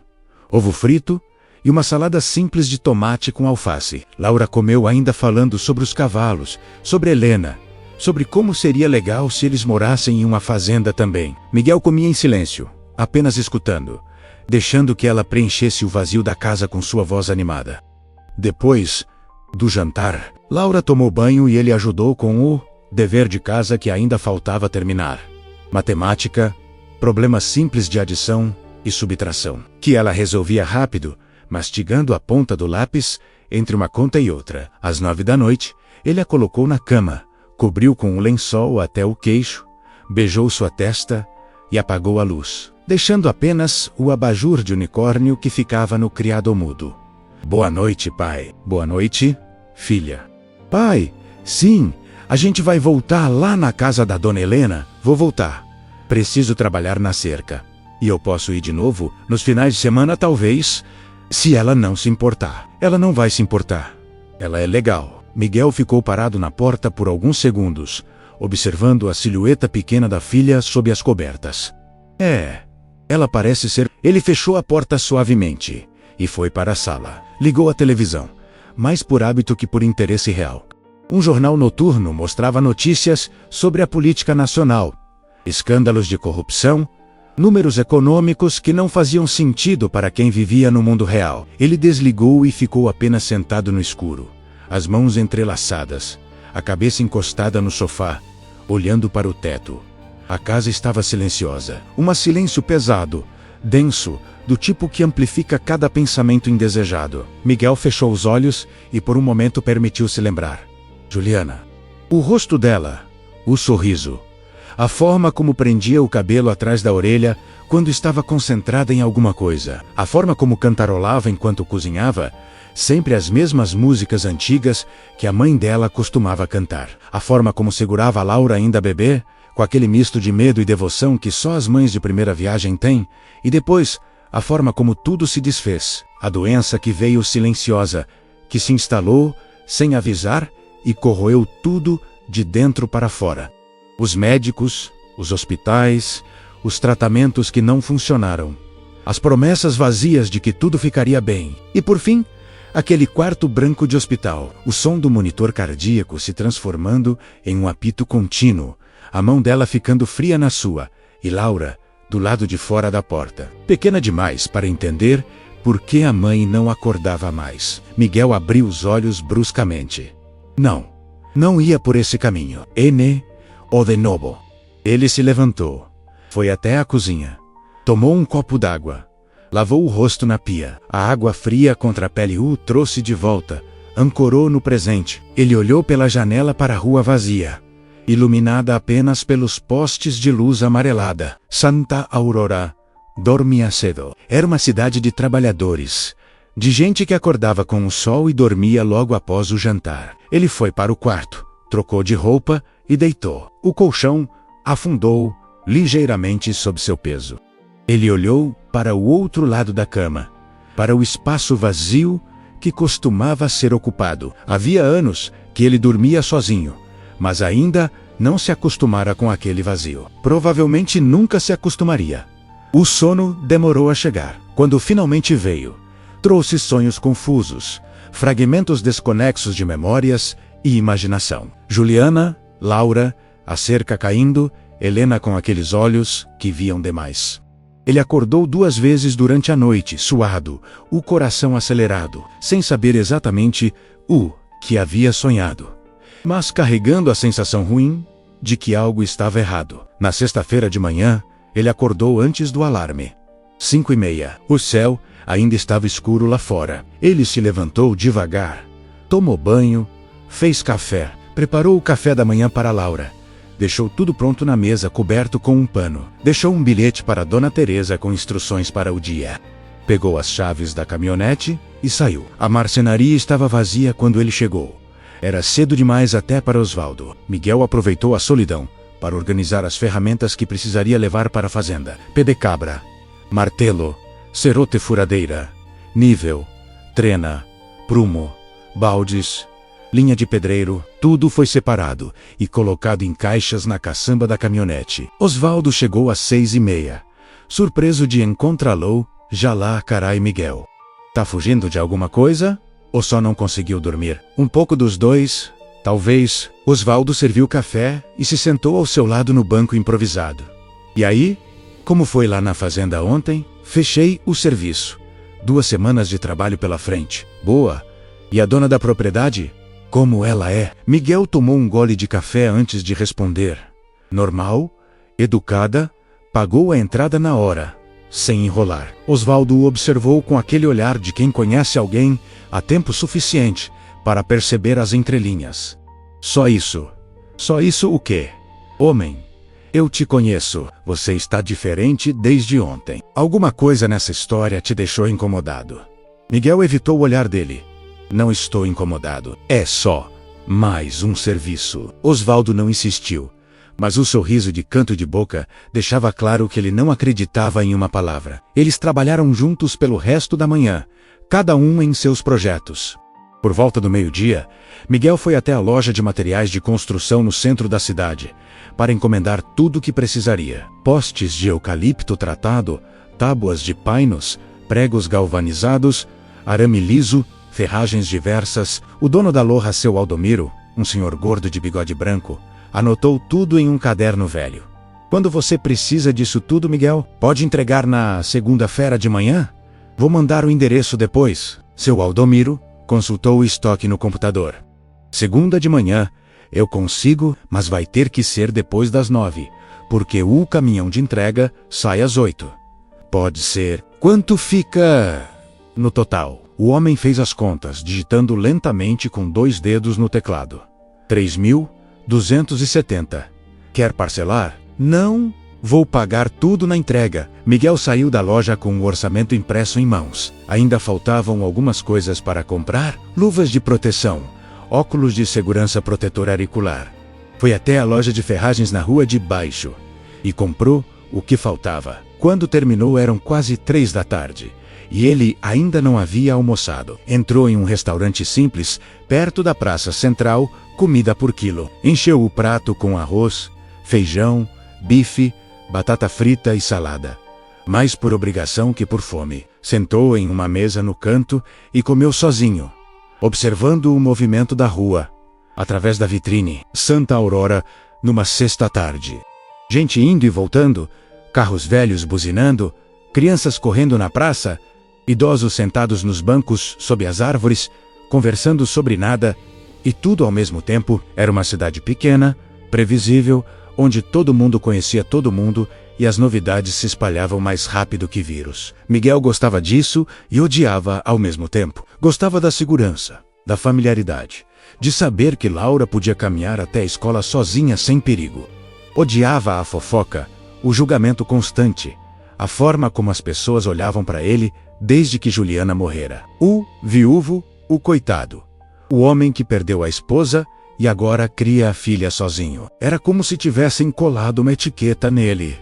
ovo frito e uma salada simples de tomate com alface. Laura comeu ainda falando sobre os cavalos, sobre Helena, sobre como seria legal se eles morassem em uma fazenda também. Miguel comia em silêncio, apenas escutando, deixando que ela preenchesse o vazio da casa com sua voz animada. Depois do jantar, Laura tomou banho e ele ajudou com o dever de casa que ainda faltava terminar. Matemática, problemas simples de adição e subtração, que ela resolvia rápido, mastigando a ponta do lápis entre uma conta e outra. Às 9 da noite, ele a colocou na cama, cobriu com um lençol até o queixo, beijou sua testa e apagou a luz, deixando apenas o abajur de unicórnio que ficava no criado-mudo. Boa noite, pai. Boa noite, filha. Pai, sim, a gente vai voltar lá na casa da dona Helena. Vou voltar. Preciso trabalhar na cerca. E eu posso ir de novo, nos finais de semana talvez, se ela não se importar. Ela não vai se importar. Ela é legal. Miguel ficou parado na porta por alguns segundos, observando a silhueta pequena da filha sob as cobertas. Ela parece ser... Ele fechou a porta suavemente e foi para a sala. Ligou a televisão, mais por hábito que por interesse real. Um jornal noturno mostrava notícias sobre a política nacional, escândalos de corrupção, números econômicos que não faziam sentido para quem vivia no mundo real. Ele desligou e ficou apenas sentado no escuro, as mãos entrelaçadas, a cabeça encostada no sofá, olhando para o teto. A casa estava silenciosa. Um silêncio pesado, denso, do tipo que amplifica cada pensamento indesejado. Miguel fechou os olhos e por um momento permitiu-se lembrar. Juliana. O rosto dela, o sorriso, a forma como prendia o cabelo atrás da orelha quando estava concentrada em alguma coisa, a forma como cantarolava enquanto cozinhava, sempre as mesmas músicas antigas que a mãe dela costumava cantar, a forma como segurava a Laura ainda bebê, com aquele misto de medo e devoção que só as mães de primeira viagem têm, e depois a forma como tudo se desfez, a doença que veio silenciosa, que se instalou sem avisar e corroeu tudo de dentro para fora. Os médicos, os hospitais, os tratamentos que não funcionaram, as promessas vazias de que tudo ficaria bem. E por fim, aquele quarto branco de hospital, o som do monitor cardíaco se transformando em um apito contínuo, a mão dela ficando fria na sua, e Laura, do lado de fora da porta. Pequena demais para entender por que a mãe não acordava mais. Miguel abriu os olhos bruscamente. Não ia por esse caminho. O de novo. Ele se levantou. Foi até a cozinha. Tomou um copo d'água. Lavou o rosto na pia. A água fria contra a pele o trouxe de volta. Ancorou no presente. Ele olhou pela janela para a rua vazia, iluminada apenas pelos postes de luz amarelada. Santa Aurora dormia cedo. Era uma cidade de trabalhadores, de gente que acordava com o sol e dormia logo após o jantar. Ele foi para o quarto, trocou de roupa e deitou. O colchão afundou ligeiramente sob seu peso. Ele olhou para o outro lado da cama, para o espaço vazio que costumava ser ocupado. Havia anos que ele dormia sozinho, mas ainda não se acostumara com aquele vazio. Provavelmente nunca se acostumaria. O sono demorou a chegar. Quando finalmente veio, trouxe sonhos confusos, fragmentos desconexos de memórias e imaginação. Juliana, Laura, a cerca caindo, Helena com aqueles olhos que viam demais. Ele acordou 2 vezes durante a noite, suado, o coração acelerado, sem saber exatamente o que havia sonhado, mas carregando a sensação ruim de que algo estava errado. Na sexta-feira de manhã, ele acordou antes do alarme. 5:30. O céu ainda estava escuro lá fora. Ele se levantou devagar, tomou banho, fez café, preparou o café da manhã para Laura. Deixou tudo pronto na mesa, coberto com um pano. Deixou um bilhete para Dona Teresa com instruções para o dia. Pegou as chaves da caminhonete e saiu. A marcenaria estava vazia quando ele chegou. Era cedo demais até para Osvaldo. Miguel aproveitou a solidão para organizar as ferramentas que precisaria levar para a fazenda. Pé de cabra, martelo, cerote furadeira, nível, trena, prumo, baldes, linha de pedreiro. Tudo foi separado e colocado em caixas na caçamba da caminhonete. Osvaldo chegou às 6:30, surpreso de encontrá-lo já lá. Carai, Miguel. Tá fugindo de alguma coisa? Ou só não conseguiu dormir? Um pouco dos dois, talvez. Osvaldo serviu café e se sentou ao seu lado no banco improvisado. E aí? Como foi lá na fazenda ontem? Fechei o serviço. 2 semanas de trabalho pela frente. Boa. E a dona da propriedade? Como ela é? Miguel tomou um gole de café antes de responder. Normal, educada, pagou a entrada na hora, sem enrolar. Osvaldo o observou com aquele olhar de quem conhece alguém há tempo suficiente para perceber as entrelinhas. Só isso. Só isso o quê? Homem, eu te conheço. Você está diferente desde ontem. Alguma coisa nessa história te deixou incomodado. Miguel evitou o olhar dele. Não estou incomodado. É só mais um serviço. Osvaldo não insistiu, Mas o sorriso de canto de boca deixava claro que ele não acreditava em uma palavra. Eles trabalharam juntos pelo resto da manhã, cada um em seus projetos. Por volta do meio-dia, Miguel foi até a loja de materiais de construção no centro da cidade, para encomendar tudo o que precisaria. Postes de eucalipto tratado, tábuas de painos, pregos galvanizados, arame liso, ferragens diversas. O dono da loja, seu Aldomiro, um senhor gordo de bigode branco, anotou tudo em um caderno velho. Quando você precisa disso tudo, Miguel? Pode entregar na segunda-feira de manhã? Vou mandar o endereço depois. Seu Aldomiro consultou o estoque no computador. Segunda de manhã, eu consigo, mas vai ter que ser depois das 9, porque o caminhão de entrega sai às 8. Pode ser. Quanto fica no total? O homem fez as contas, digitando lentamente com 2 dedos no teclado. 3.270. Quer parcelar? Não, vou pagar tudo na entrega. Miguel saiu da loja com o orçamento impresso em mãos. Ainda faltavam algumas coisas para comprar: luvas de proteção, óculos de segurança protetor auricular. Foi até a loja de ferragens na rua de baixo e comprou o que faltava. Quando terminou eram quase 3 da tarde. E ele ainda não havia almoçado. Entrou em um restaurante simples, perto da praça central, comida por quilo. Encheu o prato com arroz, feijão, bife, batata frita e salada. Mais por obrigação que por fome. Sentou em uma mesa no canto e comeu sozinho, observando o movimento da rua, através da vitrine. Santa Aurora, numa sexta-tarde. Gente indo e voltando, carros velhos buzinando, crianças correndo na praça, idosos sentados nos bancos sob as árvores, conversando sobre nada, e tudo ao mesmo tempo. Era uma cidade pequena, previsível, onde todo mundo conhecia todo mundo e as novidades se espalhavam mais rápido que vírus. Miguel gostava disso e odiava ao mesmo tempo. Gostava da segurança, da familiaridade, de saber que Laura podia caminhar até a escola sozinha sem perigo. Odiava a fofoca, o julgamento constante, a forma como as pessoas olhavam para ele desde que Juliana morrera. O viúvo, o coitado. O homem que perdeu a esposa e agora cria a filha sozinho. Era como se tivessem colado uma etiqueta nele,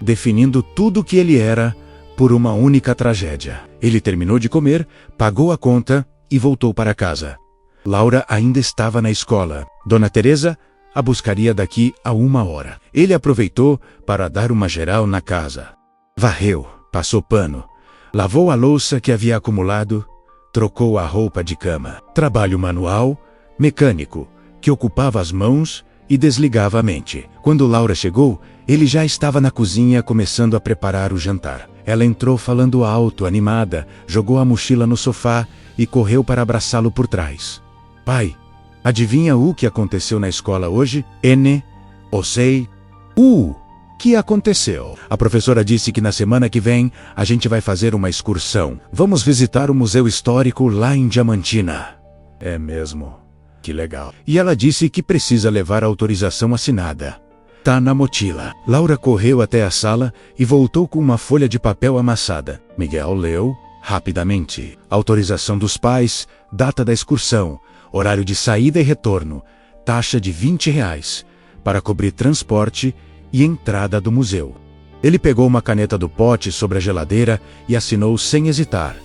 definindo tudo o que ele era por uma única tragédia. Ele terminou de comer, pagou a conta e voltou para casa. Laura ainda estava na escola. Dona Teresa a buscaria daqui a 1 hora. Ele aproveitou para dar uma geral na casa. Varreu, passou pano, lavou a louça que havia acumulado, trocou a roupa de cama. Trabalho manual, mecânico, que ocupava as mãos e desligava a mente. Quando Laura chegou, ele já estava na cozinha começando a preparar o jantar. Ela entrou falando alto, animada, jogou a mochila no sofá e correu para abraçá-lo por trás. Pai, adivinha o que aconteceu na escola hoje? Sei. Que aconteceu? A professora disse que na semana que vem a gente vai fazer uma excursão. Vamos visitar o Museu Histórico lá em Diamantina. É mesmo? Que legal. E ela disse que precisa levar a autorização assinada. Tá na mochila. Laura correu até a sala e voltou com uma folha de papel amassada. Miguel leu rapidamente. Autorização dos pais, data da excursão, horário de saída e retorno, taxa de R$20, para cobrir transporte e entrada do museu. Ele pegou uma caneta do pote sobre a geladeira e assinou sem hesitar.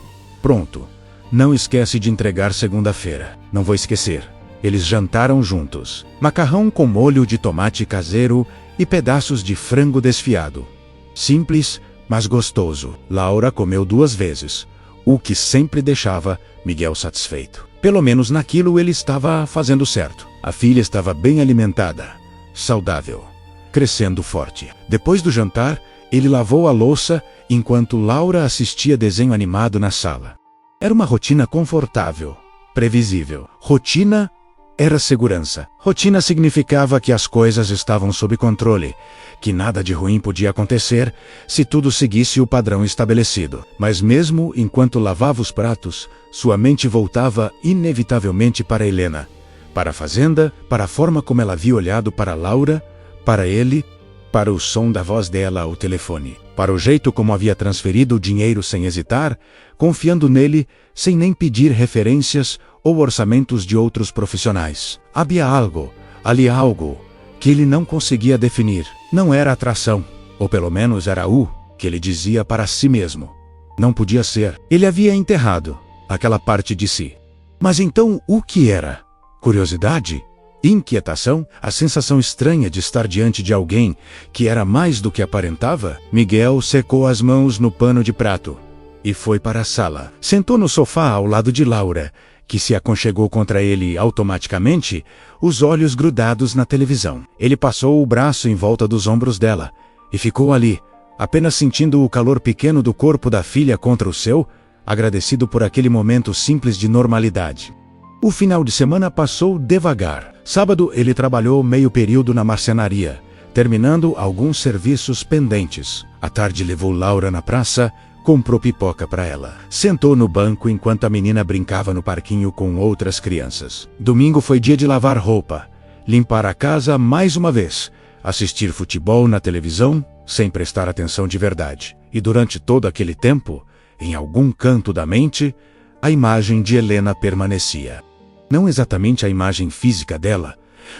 Pronto. Não esquece de entregar segunda-feira. Não vou esquecer. Eles jantaram juntos. Macarrão com molho de tomate caseiro e pedaços de frango desfiado. Simples, mas gostoso. Laura comeu 2 vezes, o que sempre deixava Miguel satisfeito. Pelo menos naquilo ele estava fazendo certo. A filha estava bem alimentada, saudável, crescendo forte. Depois do jantar, ele lavou a louça enquanto Laura assistia desenho animado na sala. Era uma rotina confortável, previsível. Rotina era segurança. Rotina significava que as coisas estavam sob controle, que nada de ruim podia acontecer se tudo seguisse o padrão estabelecido. Mas mesmo enquanto lavava os pratos, sua mente voltava inevitavelmente para Helena, para a fazenda, para a forma como ela havia olhado para Laura, para ele, para o som da voz dela ao telefone, para o jeito como havia transferido o dinheiro sem hesitar, confiando nele sem nem pedir referências ou orçamentos de outros profissionais. Havia algo, ali algo, que ele não conseguia definir. Não era atração, ou pelo menos era o que ele dizia para si mesmo. Não podia ser. Ele havia enterrado aquela parte de si. Mas então o que era? Curiosidade? Inquietação? A sensação estranha de estar diante de alguém que era mais do que aparentava? Miguel secou as mãos no pano de prato e foi para a sala. Sentou no sofá ao lado de Laura, que se aconchegou contra ele automaticamente, os olhos grudados na televisão. Ele passou o braço em volta dos ombros dela e ficou ali, apenas sentindo o calor pequeno do corpo da filha contra o seu, agradecido por aquele momento simples de normalidade. O final de semana passou devagar. Sábado ele trabalhou meio período na marcenaria, terminando alguns serviços pendentes. À tarde levou Laura na praça, comprou pipoca para ela. Sentou no banco enquanto a menina brincava no parquinho com outras crianças. Domingo foi dia de lavar roupa, limpar a casa mais uma vez, assistir futebol na televisão, sem prestar atenção de verdade. E durante todo aquele tempo, em algum canto da mente, a imagem de Helena permanecia. Não exatamente a imagem física dela,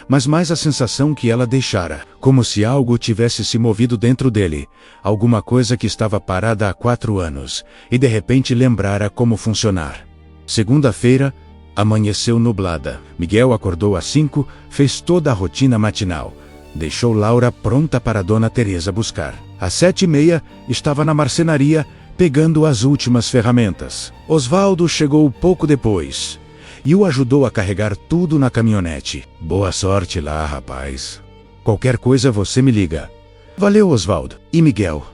mas mais a sensação que ela deixara, como se algo tivesse se movido dentro dele, alguma coisa que estava parada há 4 anos, e de repente lembrara como funcionar. Segunda-feira, amanheceu nublada. Miguel acordou às 5, fez toda a rotina matinal. Deixou Laura pronta para Dona Teresa buscar. Às 7h30, estava na marcenaria, pegando as últimas ferramentas. Osvaldo chegou pouco depois e o ajudou a carregar tudo na caminhonete. Boa sorte lá, rapaz. Qualquer coisa você me liga. Valeu, Osvaldo. E Miguel?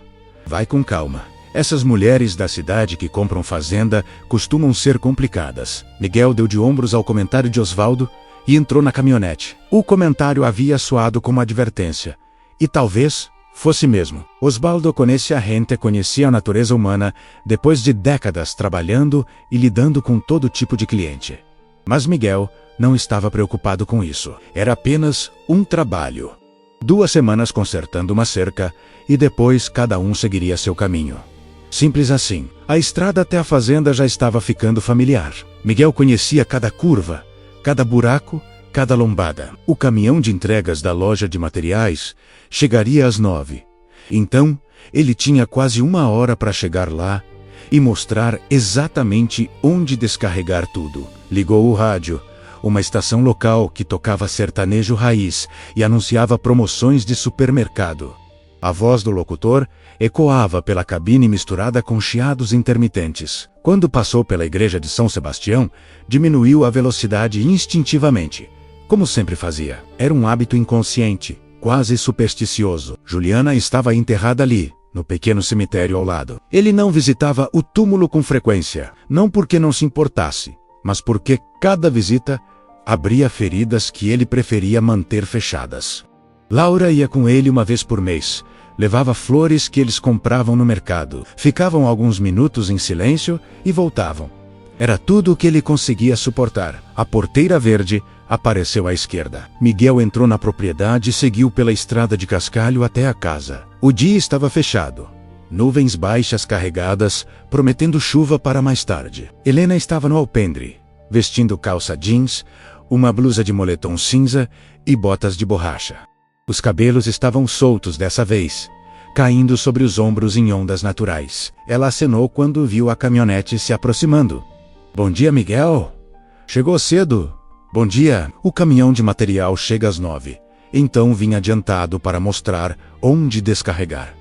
Vai com calma. Essas mulheres da cidade que compram fazenda costumam ser complicadas. Miguel deu de ombros ao comentário de Osvaldo e entrou na caminhonete. O comentário havia soado como advertência. E talvez fosse mesmo. Osvaldo conhecia a gente, conhecia a natureza humana depois de décadas trabalhando e lidando com todo tipo de cliente. Mas Miguel não estava preocupado com isso. Era apenas um trabalho. 2 semanas consertando uma cerca e depois cada um seguiria seu caminho. Simples assim. A estrada até a fazenda já estava ficando familiar. Miguel conhecia cada curva, cada buraco, cada lombada. O caminhão de entregas da loja de materiais chegaria às 9. Então, ele tinha quase 1 hora para chegar lá e mostrar exatamente onde descarregar tudo. Ligou o rádio, uma estação local que tocava sertanejo raiz e anunciava promoções de supermercado. A voz do locutor ecoava pela cabine misturada com chiados intermitentes. Quando passou pela igreja de São Sebastião, diminuiu a velocidade instintivamente, como sempre fazia. Era um hábito inconsciente, quase supersticioso. Juliana estava enterrada ali, no pequeno cemitério ao lado. Ele não visitava o túmulo com frequência, não porque não se importasse, mas porque cada visita abria feridas que ele preferia manter fechadas. Laura ia com ele uma vez por mês, levava flores que eles compravam no mercado, ficavam alguns minutos em silêncio e voltavam. Era tudo o que ele conseguia suportar. A porteira verde apareceu à esquerda. Miguel entrou na propriedade e seguiu pela estrada de cascalho até a casa. O dia estava fechado. Nuvens baixas carregadas, prometendo chuva para mais tarde. Helena estava no alpendre, vestindo calça jeans, uma blusa de moletom cinza e botas de borracha. Os cabelos estavam soltos dessa vez, caindo sobre os ombros em ondas naturais. Ela acenou quando viu a caminhonete se aproximando. Bom dia, Miguel. Chegou cedo. Bom dia. O caminhão de material chega às 9. Então vim adiantado para mostrar onde descarregar.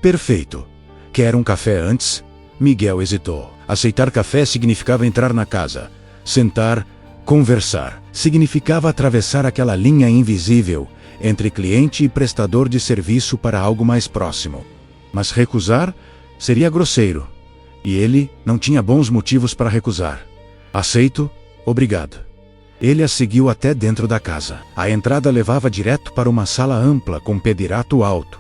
Perfeito. Quer um café antes? Miguel hesitou. Aceitar café significava entrar na casa, sentar, conversar. Significava atravessar aquela linha invisível entre cliente e prestador de serviço para algo mais próximo. Mas recusar seria grosseiro. E ele não tinha bons motivos para recusar. Aceito, obrigado. Ele a seguiu até dentro da casa. A entrada levava direto para uma sala ampla com pedirato alto,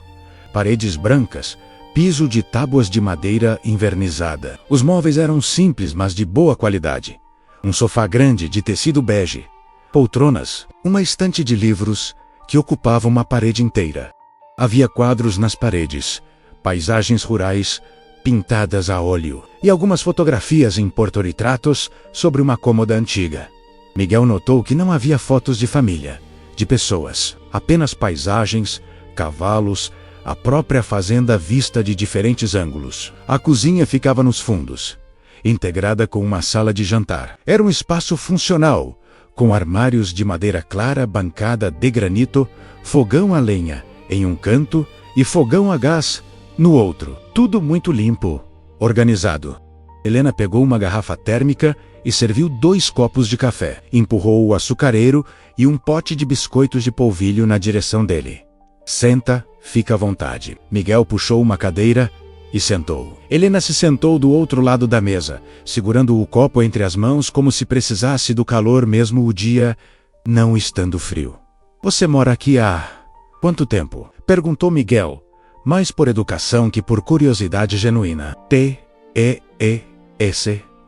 paredes brancas, piso de tábuas de madeira invernizada. Os móveis eram simples, mas de boa qualidade. Um sofá grande de tecido bege, poltronas, uma estante de livros que ocupava uma parede inteira. Havia quadros nas paredes, paisagens rurais pintadas a óleo e algumas fotografias em porta-retratos sobre uma cômoda antiga. Miguel notou que não havia fotos de família. de pessoas. Apenas paisagens, cavalos, a própria fazenda vista de diferentes ângulos. A cozinha ficava nos fundos, integrada com uma sala de jantar. Era um espaço funcional, com armários de madeira clara, bancada de granito, fogão a lenha em um canto e fogão a gás no outro. Tudo muito limpo, organizado. Helena pegou uma garrafa térmica e serviu 2 copos de café. Empurrou o açucareiro e um pote de biscoitos de polvilho na direção dele. Senta, fica à vontade. Miguel puxou uma cadeira e sentou. Helena se sentou do outro lado da mesa, segurando o copo entre as mãos como se precisasse do calor mesmo o dia não estando frio. Você mora aqui há quanto tempo? Perguntou Miguel, mais por educação que por curiosidade genuína.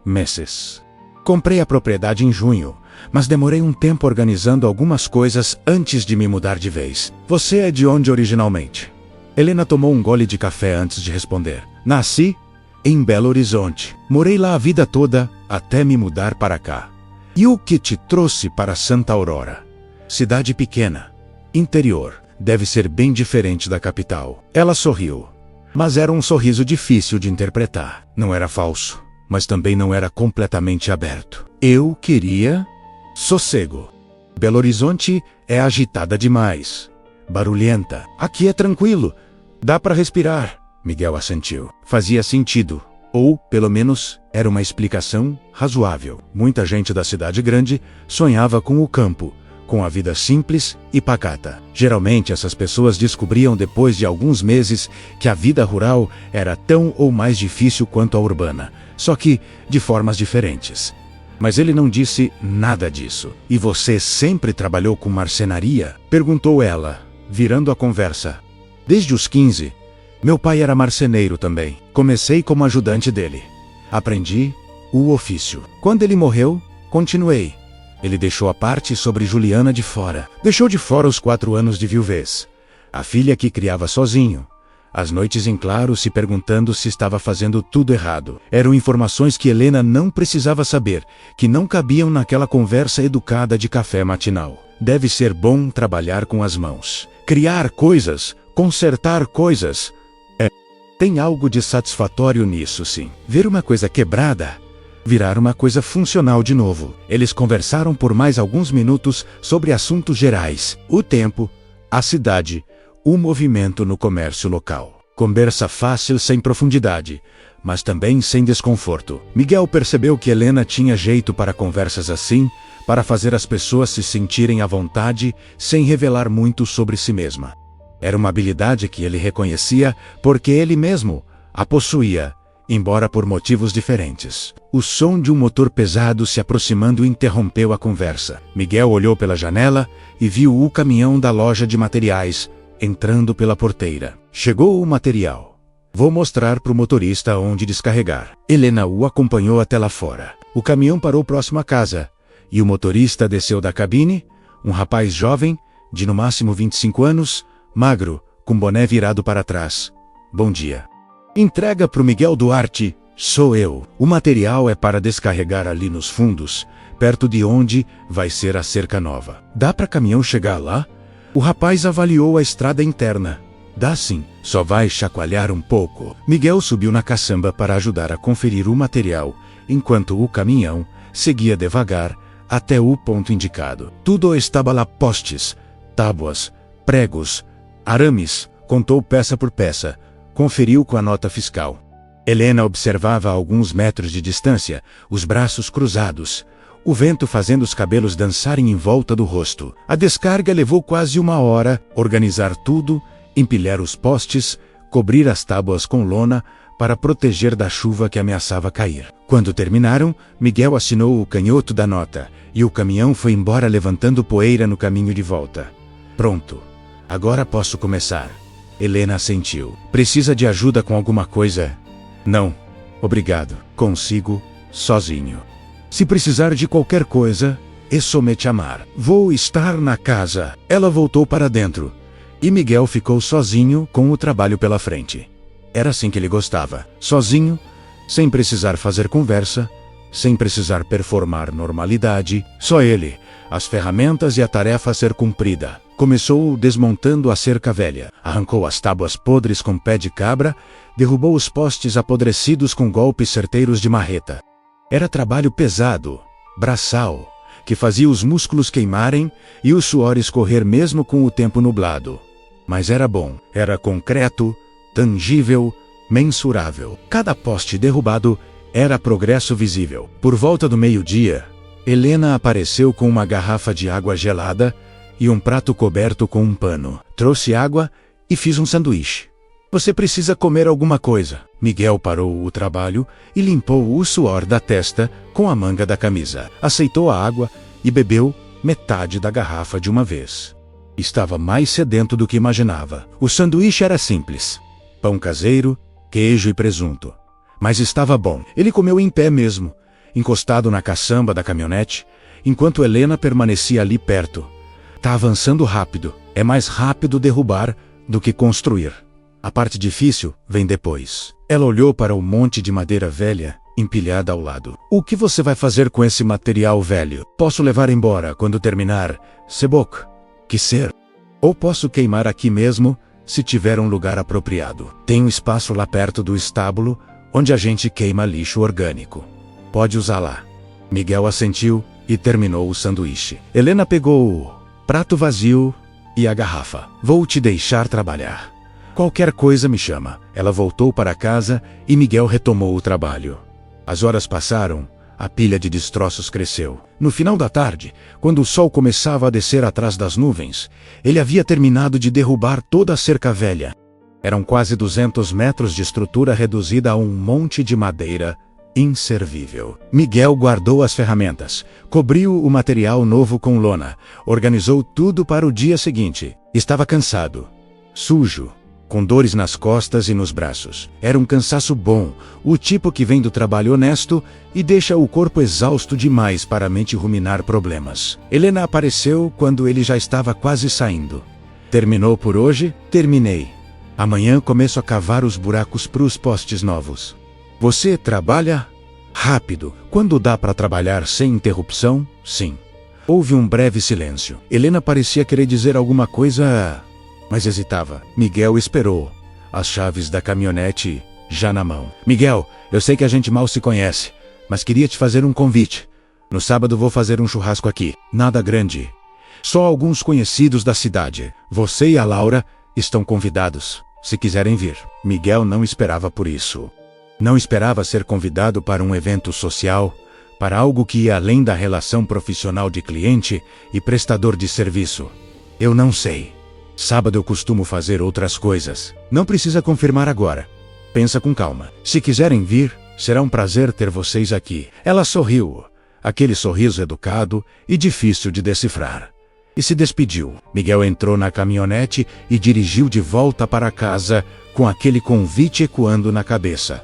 Meses. Comprei a propriedade em junho, mas demorei um tempo organizando algumas coisas antes de me mudar de vez. Você é de onde originalmente? Helena tomou um gole de café antes de responder. Nasci em Belo Horizonte. Morei lá a vida toda até me mudar para cá. E o que te trouxe para Santa Aurora? Cidade pequena, interior. Deve ser bem diferente da capital. Ela sorriu, mas era um sorriso difícil de interpretar. Não era falso, mas também não era completamente aberto. Eu queria sossego. Belo Horizonte é agitada demais, barulhenta. Aqui é tranquilo, dá para respirar. Miguel assentiu. Fazia sentido, ou, pelo menos, era uma explicação razoável. Muita gente da cidade grande sonhava com o campo, com a vida simples e pacata. Geralmente essas pessoas descobriam depois de alguns meses que a vida rural era tão ou mais difícil quanto a urbana, só que de formas diferentes. Mas ele não disse nada disso. E você sempre trabalhou com marcenaria? Perguntou ela, virando a conversa. Desde os 15, meu pai era marceneiro também. Comecei como ajudante dele. Aprendi o ofício. Quando ele morreu, continuei. Ele deixou a parte sobre Juliana de fora. Deixou de fora os 4 anos de viuvez. A filha que criava sozinho. As noites em claro se perguntando se estava fazendo tudo errado. Eram informações que Helena não precisava saber, que não cabiam naquela conversa educada de café matinal. Deve ser bom trabalhar com as mãos. Criar coisas, consertar coisas. Tem algo de satisfatório nisso, sim. Ver uma coisa quebrada virar uma coisa funcional de novo. Eles conversaram por mais alguns minutos sobre assuntos gerais, o tempo, a cidade, o movimento no comércio local. Conversa fácil sem profundidade, mas também sem desconforto. Miguel percebeu que Helena tinha jeito para conversas assim, para fazer as pessoas se sentirem à vontade, sem revelar muito sobre si mesma. Era uma habilidade que ele reconhecia porque ele mesmo a possuía, embora por motivos diferentes. O som de um motor pesado se aproximando interrompeu a conversa. Miguel olhou pela janela e viu o caminhão da loja de materiais entrando pela porteira. Chegou o material. Vou mostrar para o motorista onde descarregar. Helena o acompanhou até lá fora. O caminhão parou próximo à casa e o motorista desceu da cabine, um rapaz jovem, de no máximo 25 anos, magro, com boné virado para trás. Bom dia. Entrega pro Miguel Duarte. Sou eu. O material é para descarregar ali nos fundos, perto de onde vai ser a cerca nova. Dá para caminhão chegar lá? O rapaz avaliou a estrada interna. Dá sim, só vai chacoalhar um pouco. Miguel subiu na caçamba para ajudar a conferir o material, enquanto o caminhão seguia devagar até o ponto indicado. Tudo estava lá: postes, tábuas, pregos, arames. Contou peça por peça. Conferiu com a nota fiscal. Helena observava a alguns metros de distância, os braços cruzados, o vento fazendo os cabelos dançarem em volta do rosto. A descarga levou quase 1 hora, organizar tudo, empilhar os postes, cobrir as tábuas com lona para proteger da chuva que ameaçava cair. Quando terminaram, Miguel assinou o canhoto da nota, e o caminhão foi embora levantando poeira no caminho de volta. Pronto. Agora posso começar. Helena assentiu. Precisa de ajuda com alguma coisa? Não. Obrigado. Consigo, sozinho. Se precisar de qualquer coisa, é só me chamar. Vou estar na casa. Ela voltou para dentro. E Miguel ficou sozinho com o trabalho pela frente. Era assim que ele gostava. Sozinho, sem precisar fazer conversa, sem precisar performar normalidade, só ele, as ferramentas e a tarefa a ser cumprida. Começou desmontando a cerca velha, arrancou as tábuas podres com pé de cabra, derrubou os postes apodrecidos com golpes certeiros de marreta. Era trabalho pesado, braçal, que fazia os músculos queimarem e o suor escorrer mesmo com o tempo nublado. Mas era bom, era concreto, tangível, mensurável. Cada poste derrubado era progresso visível. Por volta do meio-dia, Helena apareceu com uma garrafa de água gelada e um prato coberto com um pano. Trouxe água e fiz um sanduíche. Você precisa comer alguma coisa. Miguel parou o trabalho e limpou o suor da testa com a manga da camisa. Aceitou a água e bebeu metade da garrafa de uma vez. Estava mais sedento do que imaginava. O sanduíche era simples. Pão caseiro, queijo e presunto. Mas estava bom. Ele comeu em pé mesmo, encostado na caçamba da caminhonete, enquanto Helena permanecia ali perto. Tá avançando rápido. É mais rápido derrubar do que construir. A parte difícil vem depois. Ela olhou para o monte de madeira velha, empilhada ao lado. O que você vai fazer com esse material velho? Posso levar embora quando terminar, Sebok? Que ser? Ou posso queimar aqui mesmo, se tiver um lugar apropriado. Tem um espaço lá perto do estábulo, onde a gente queima lixo orgânico. Pode usar lá. Miguel assentiu e terminou o sanduíche. Helena pegou o prato vazio e a garrafa. Vou te deixar trabalhar. Qualquer coisa me chama. Ela voltou para casa e Miguel retomou o trabalho. As horas passaram, a pilha de destroços cresceu. No final da tarde, quando o sol começava a descer atrás das nuvens, ele havia terminado de derrubar toda a cerca velha. Eram quase 200 metros de estrutura reduzida a um monte de madeira inservível. Miguel guardou as ferramentas, cobriu o material novo com lona, organizou tudo para o dia seguinte. Estava cansado, sujo, com dores nas costas e nos braços. Era um cansaço bom, o tipo que vem do trabalho honesto e deixa o corpo exausto demais para a mente ruminar problemas. Helena apareceu quando ele já estava quase saindo. Terminou por hoje? Terminei. Amanhã começo a cavar os buracos para os postes novos. Você trabalha? Rápido. Quando dá para trabalhar sem interrupção? Sim. Houve um breve silêncio. Helena parecia querer dizer alguma coisa, mas hesitava. Miguel esperou, as chaves da caminhonete já na mão. Miguel, eu sei que a gente mal se conhece, mas queria te fazer um convite. No sábado vou fazer um churrasco aqui. Nada grande. Só alguns conhecidos da cidade. Você e a Laura estão convidados, se quiserem vir. Miguel não esperava por isso. Não esperava ser convidado para um evento social, para algo que ia além da relação profissional de cliente e prestador de serviço. Eu não sei. Sábado eu costumo fazer outras coisas. Não precisa confirmar agora. Pensa com calma. Se quiserem vir, será um prazer ter vocês aqui. Ela sorriu, aquele sorriso educado e difícil de decifrar. E se despediu. Miguel entrou na caminhonete e dirigiu de volta para casa com aquele convite ecoando na cabeça.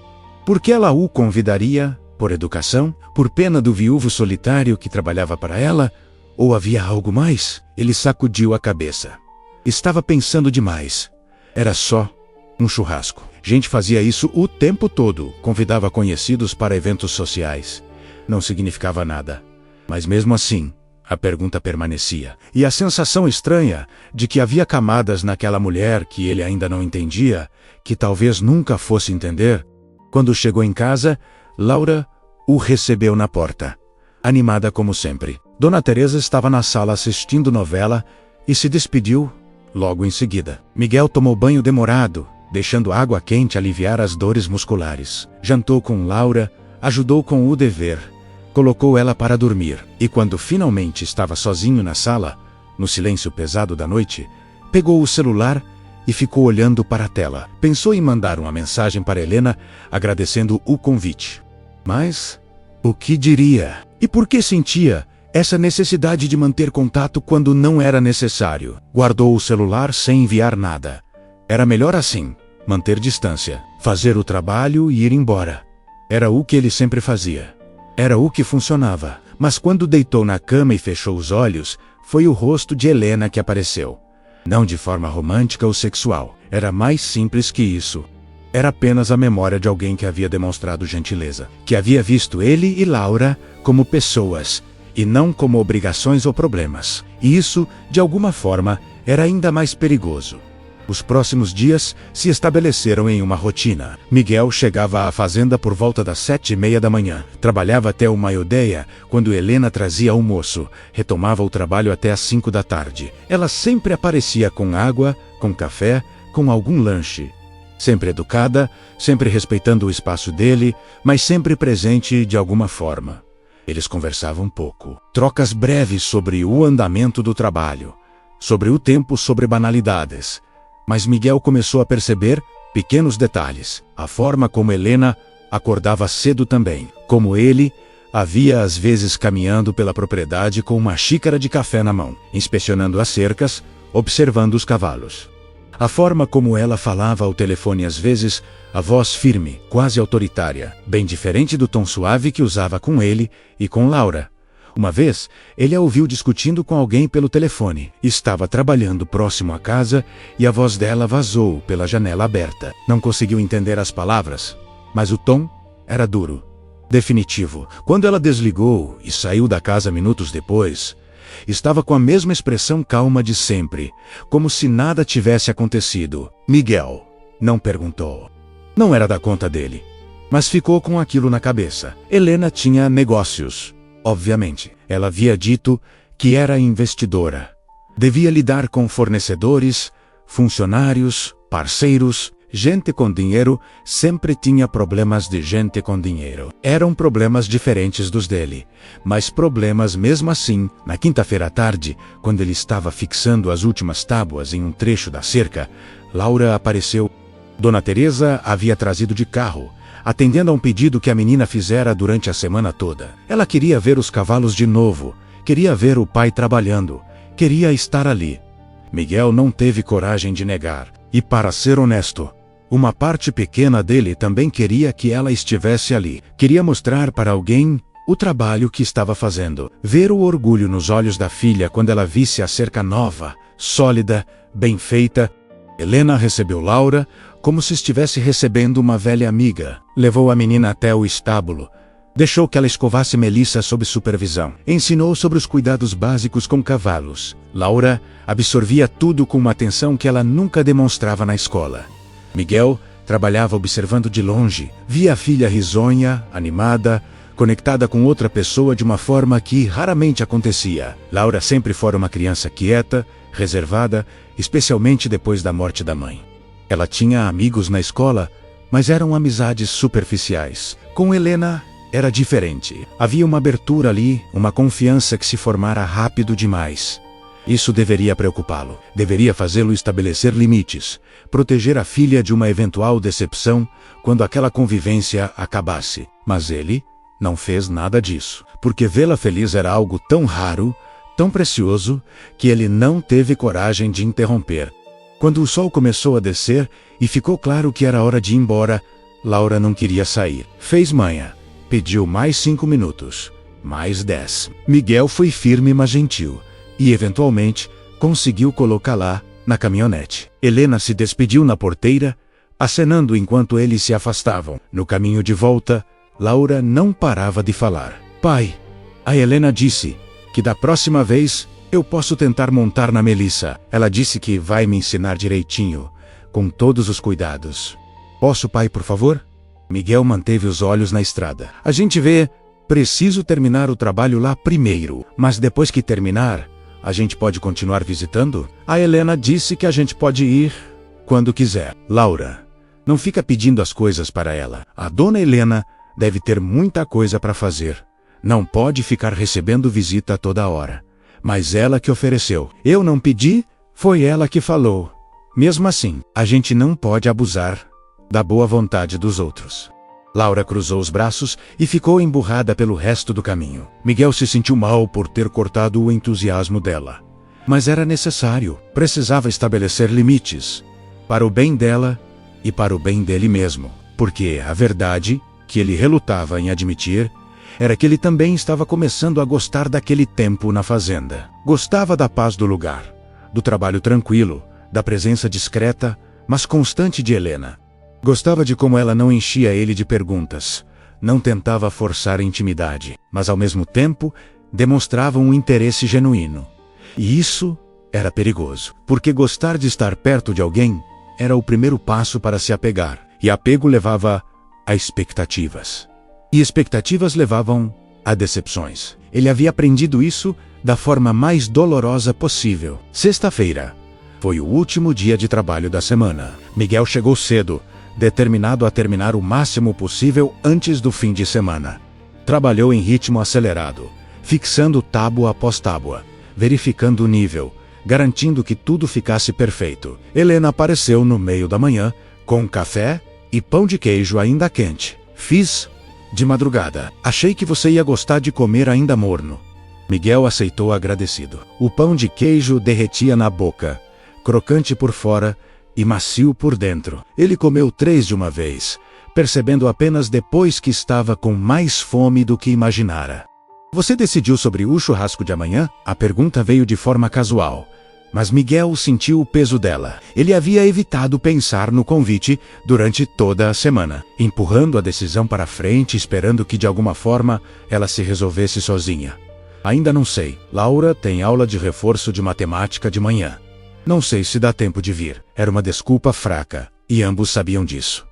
Por que ela o convidaria? Por educação? Por pena do viúvo solitário que trabalhava para ela? Ou havia algo mais? Ele sacudiu a cabeça. Estava pensando demais. Era só um churrasco. Gente fazia isso o tempo todo. Convidava conhecidos para eventos sociais. Não significava nada. Mas mesmo assim, a pergunta permanecia. E a sensação estranha de que havia camadas naquela mulher que ele ainda não entendia, que talvez nunca fosse entender. Quando chegou em casa, Laura o recebeu na porta. Animada como sempre. Dona Teresa estava na sala assistindo novela e se despediu logo em seguida. Miguel tomou banho demorado, deixando água quente aliviar as dores musculares. Jantou com Laura, ajudou com o dever, colocou ela para dormir. E quando finalmente estava sozinho na sala, no silêncio pesado da noite, pegou o celular e ficou olhando para a tela. Pensou em mandar uma mensagem para Helena, agradecendo o convite. Mas o que diria? E por que sentia essa necessidade de manter contato quando não era necessário? Guardou o celular sem enviar nada. Era melhor assim, manter distância, fazer o trabalho e ir embora. Era o que ele sempre fazia. Era o que funcionava. Mas quando deitou na cama e fechou os olhos, foi o rosto de Helena que apareceu. Não de forma romântica ou sexual. Era mais simples que isso. Era apenas a memória de alguém que havia demonstrado gentileza, que havia visto ele e Laura como pessoas, e não como obrigações ou problemas. E isso, de alguma forma, era ainda mais perigoso. Os próximos dias se estabeleceram em uma rotina. Miguel chegava à fazenda por volta das 7:30 da manhã. Trabalhava até 1:30, quando Helena trazia almoço. Retomava o trabalho até às 5 da tarde. Ela sempre aparecia com água, com café, com algum lanche. Sempre educada, sempre respeitando o espaço dele, mas sempre presente de alguma forma. Eles conversavam pouco. Trocas breves sobre o andamento do trabalho, sobre o tempo, sobre banalidades. Mas Miguel começou a perceber pequenos detalhes. A forma como Helena acordava cedo também. Como ele havia às vezes caminhando pela propriedade com uma xícara de café na mão, inspecionando as cercas, observando os cavalos. A forma como ela falava ao telefone às vezes, a voz firme, quase autoritária, bem diferente do tom suave que usava com ele e com Laura. Uma vez, ele a ouviu discutindo com alguém pelo telefone. Estava trabalhando próximo à casa e a voz dela vazou pela janela aberta. Não conseguiu entender as palavras, mas o tom era duro, definitivo. Quando ela desligou e saiu da casa minutos depois, estava com a mesma expressão calma de sempre, como se nada tivesse acontecido. Miguel não perguntou. Não era da conta dele, mas ficou com aquilo na cabeça. Helena tinha negócios. Obviamente, ela havia dito que era investidora. Devia lidar com fornecedores, funcionários, parceiros. Gente com dinheiro sempre tinha problemas de gente com dinheiro. Eram problemas diferentes dos dele, mas problemas mesmo assim. Na quinta-feira à tarde, quando ele estava fixando as últimas tábuas em um trecho da cerca, Laura apareceu. Dona Teresa havia trazido de carro, atendendo a um pedido que a menina fizera durante a semana toda. Ela queria ver os cavalos de novo, queria ver o pai trabalhando, queria estar ali. Miguel não teve coragem de negar, e para ser honesto, uma parte pequena dele também queria que ela estivesse ali. Queria mostrar para alguém o trabalho que estava fazendo. Ver o orgulho nos olhos da filha quando ela visse a cerca nova, sólida, bem feita. Helena recebeu Laura como se estivesse recebendo uma velha amiga. Levou a menina até o estábulo. Deixou que ela escovasse Melissa sob supervisão. Ensinou sobre os cuidados básicos com cavalos. Laura absorvia tudo com uma atenção que ela nunca demonstrava na escola. Miguel trabalhava observando de longe. Via a filha risonha, animada, conectada com outra pessoa de uma forma que raramente acontecia. Laura sempre fora uma criança quieta, reservada, especialmente depois da morte da mãe. Ela tinha amigos na escola, mas eram amizades superficiais. Com Helena era diferente. Havia uma abertura ali, uma confiança que se formara rápido demais. Isso deveria preocupá-lo. Deveria fazê-lo estabelecer limites, proteger a filha de uma eventual decepção quando aquela convivência acabasse. Mas ele não fez nada disso, porque vê-la feliz era algo tão raro, tão precioso, que ele não teve coragem de interromper. Quando o sol começou a descer e ficou claro que era hora de ir embora, Laura não queria sair. Fez manha. Pediu mais 5 minutos. Mais 10. Miguel foi firme mas gentil. E, eventualmente, conseguiu colocá-la na caminhonete. Helena se despediu na porteira, acenando enquanto eles se afastavam. No caminho de volta, Laura não parava de falar. Pai, a Helena disse que da próxima vez eu posso tentar montar na Melissa. Ela disse que vai me ensinar direitinho, com todos os cuidados. Posso, pai, por favor? Miguel manteve os olhos na estrada. A gente vê, preciso terminar o trabalho lá primeiro, mas depois que terminar, a gente pode continuar visitando? A Helena disse que a gente pode ir quando quiser. Laura, não fica pedindo as coisas para ela. A dona Helena deve ter muita coisa para fazer. Não pode ficar recebendo visita toda hora. Mas ela que ofereceu. Eu não pedi, foi ela que falou. Mesmo assim, a gente não pode abusar da boa vontade dos outros. Laura cruzou os braços e ficou emburrada pelo resto do caminho. Miguel se sentiu mal por ter cortado o entusiasmo dela. Mas era necessário. Precisava estabelecer limites. Para o bem dela e para o bem dele mesmo. Porque a verdade, que ele relutava em admitir, era que ele também estava começando a gostar daquele tempo na fazenda. Gostava da paz do lugar, do trabalho tranquilo, da presença discreta, mas constante de Helena. Gostava de como ela não enchia ele de perguntas, não tentava forçar a intimidade, mas ao mesmo tempo demonstrava um interesse genuíno. E isso era perigoso, porque gostar de estar perto de alguém era o primeiro passo para se apegar, e apego levava a expectativas. E expectativas levavam a decepções. Ele havia aprendido isso da forma mais dolorosa possível. Sexta-feira foi o último dia de trabalho da semana. Miguel chegou cedo, determinado a terminar o máximo possível antes do fim de semana. Trabalhou em ritmo acelerado, fixando tábua após tábua, verificando o nível, garantindo que tudo ficasse perfeito. Helena apareceu no meio da manhã, com café e pão de queijo ainda quente. Fiz de madrugada. Achei que você ia gostar de comer ainda morno. Miguel aceitou agradecido. O pão de queijo derretia na boca, crocante por fora e macio por dentro. Ele comeu 3 de uma vez, percebendo apenas depois que estava com mais fome do que imaginara. Você decidiu sobre o churrasco de amanhã? A pergunta veio de forma casual, mas Miguel sentiu o peso dela. Ele havia evitado pensar no convite durante toda a semana, empurrando a decisão para frente, esperando que de alguma forma ela se resolvesse sozinha. Ainda não sei. Laura tem aula de reforço de matemática de manhã. Não sei se dá tempo de vir. Era uma desculpa fraca, e ambos sabiam disso.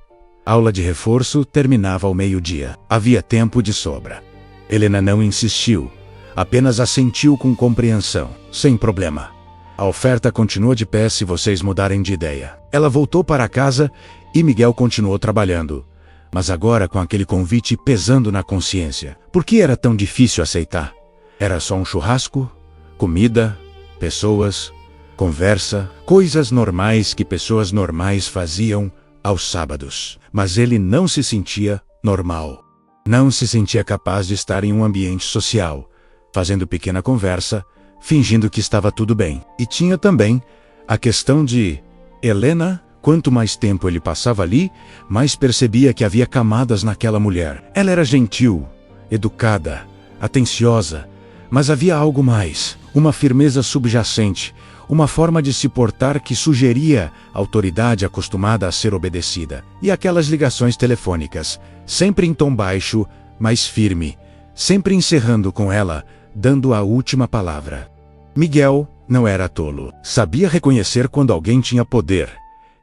A aula de reforço terminava ao meio-dia. Havia tempo de sobra. Helena não insistiu, apenas assentiu com compreensão. Sem problema. A oferta continua de pé se vocês mudarem de ideia. Ela voltou para casa e Miguel continuou trabalhando, mas agora com aquele convite pesando na consciência. Por que era tão difícil aceitar? Era só um churrasco, comida, pessoas, conversa, coisas normais que pessoas normais faziam aos sábados. Mas ele não se sentia normal. Não se sentia capaz de estar em um ambiente social, fazendo pequena conversa, fingindo que estava tudo bem. E tinha também a questão de Helena. Quanto mais tempo ele passava ali, mais percebia que havia camadas naquela mulher. Ela era gentil, educada, atenciosa, mas havia algo mais, uma firmeza subjacente, uma forma de se portar que sugeria autoridade acostumada a ser obedecida. E aquelas ligações telefônicas, sempre em tom baixo, mas firme, sempre encerrando com ela, dando a última palavra. Miguel não era tolo. Sabia reconhecer quando alguém tinha poder.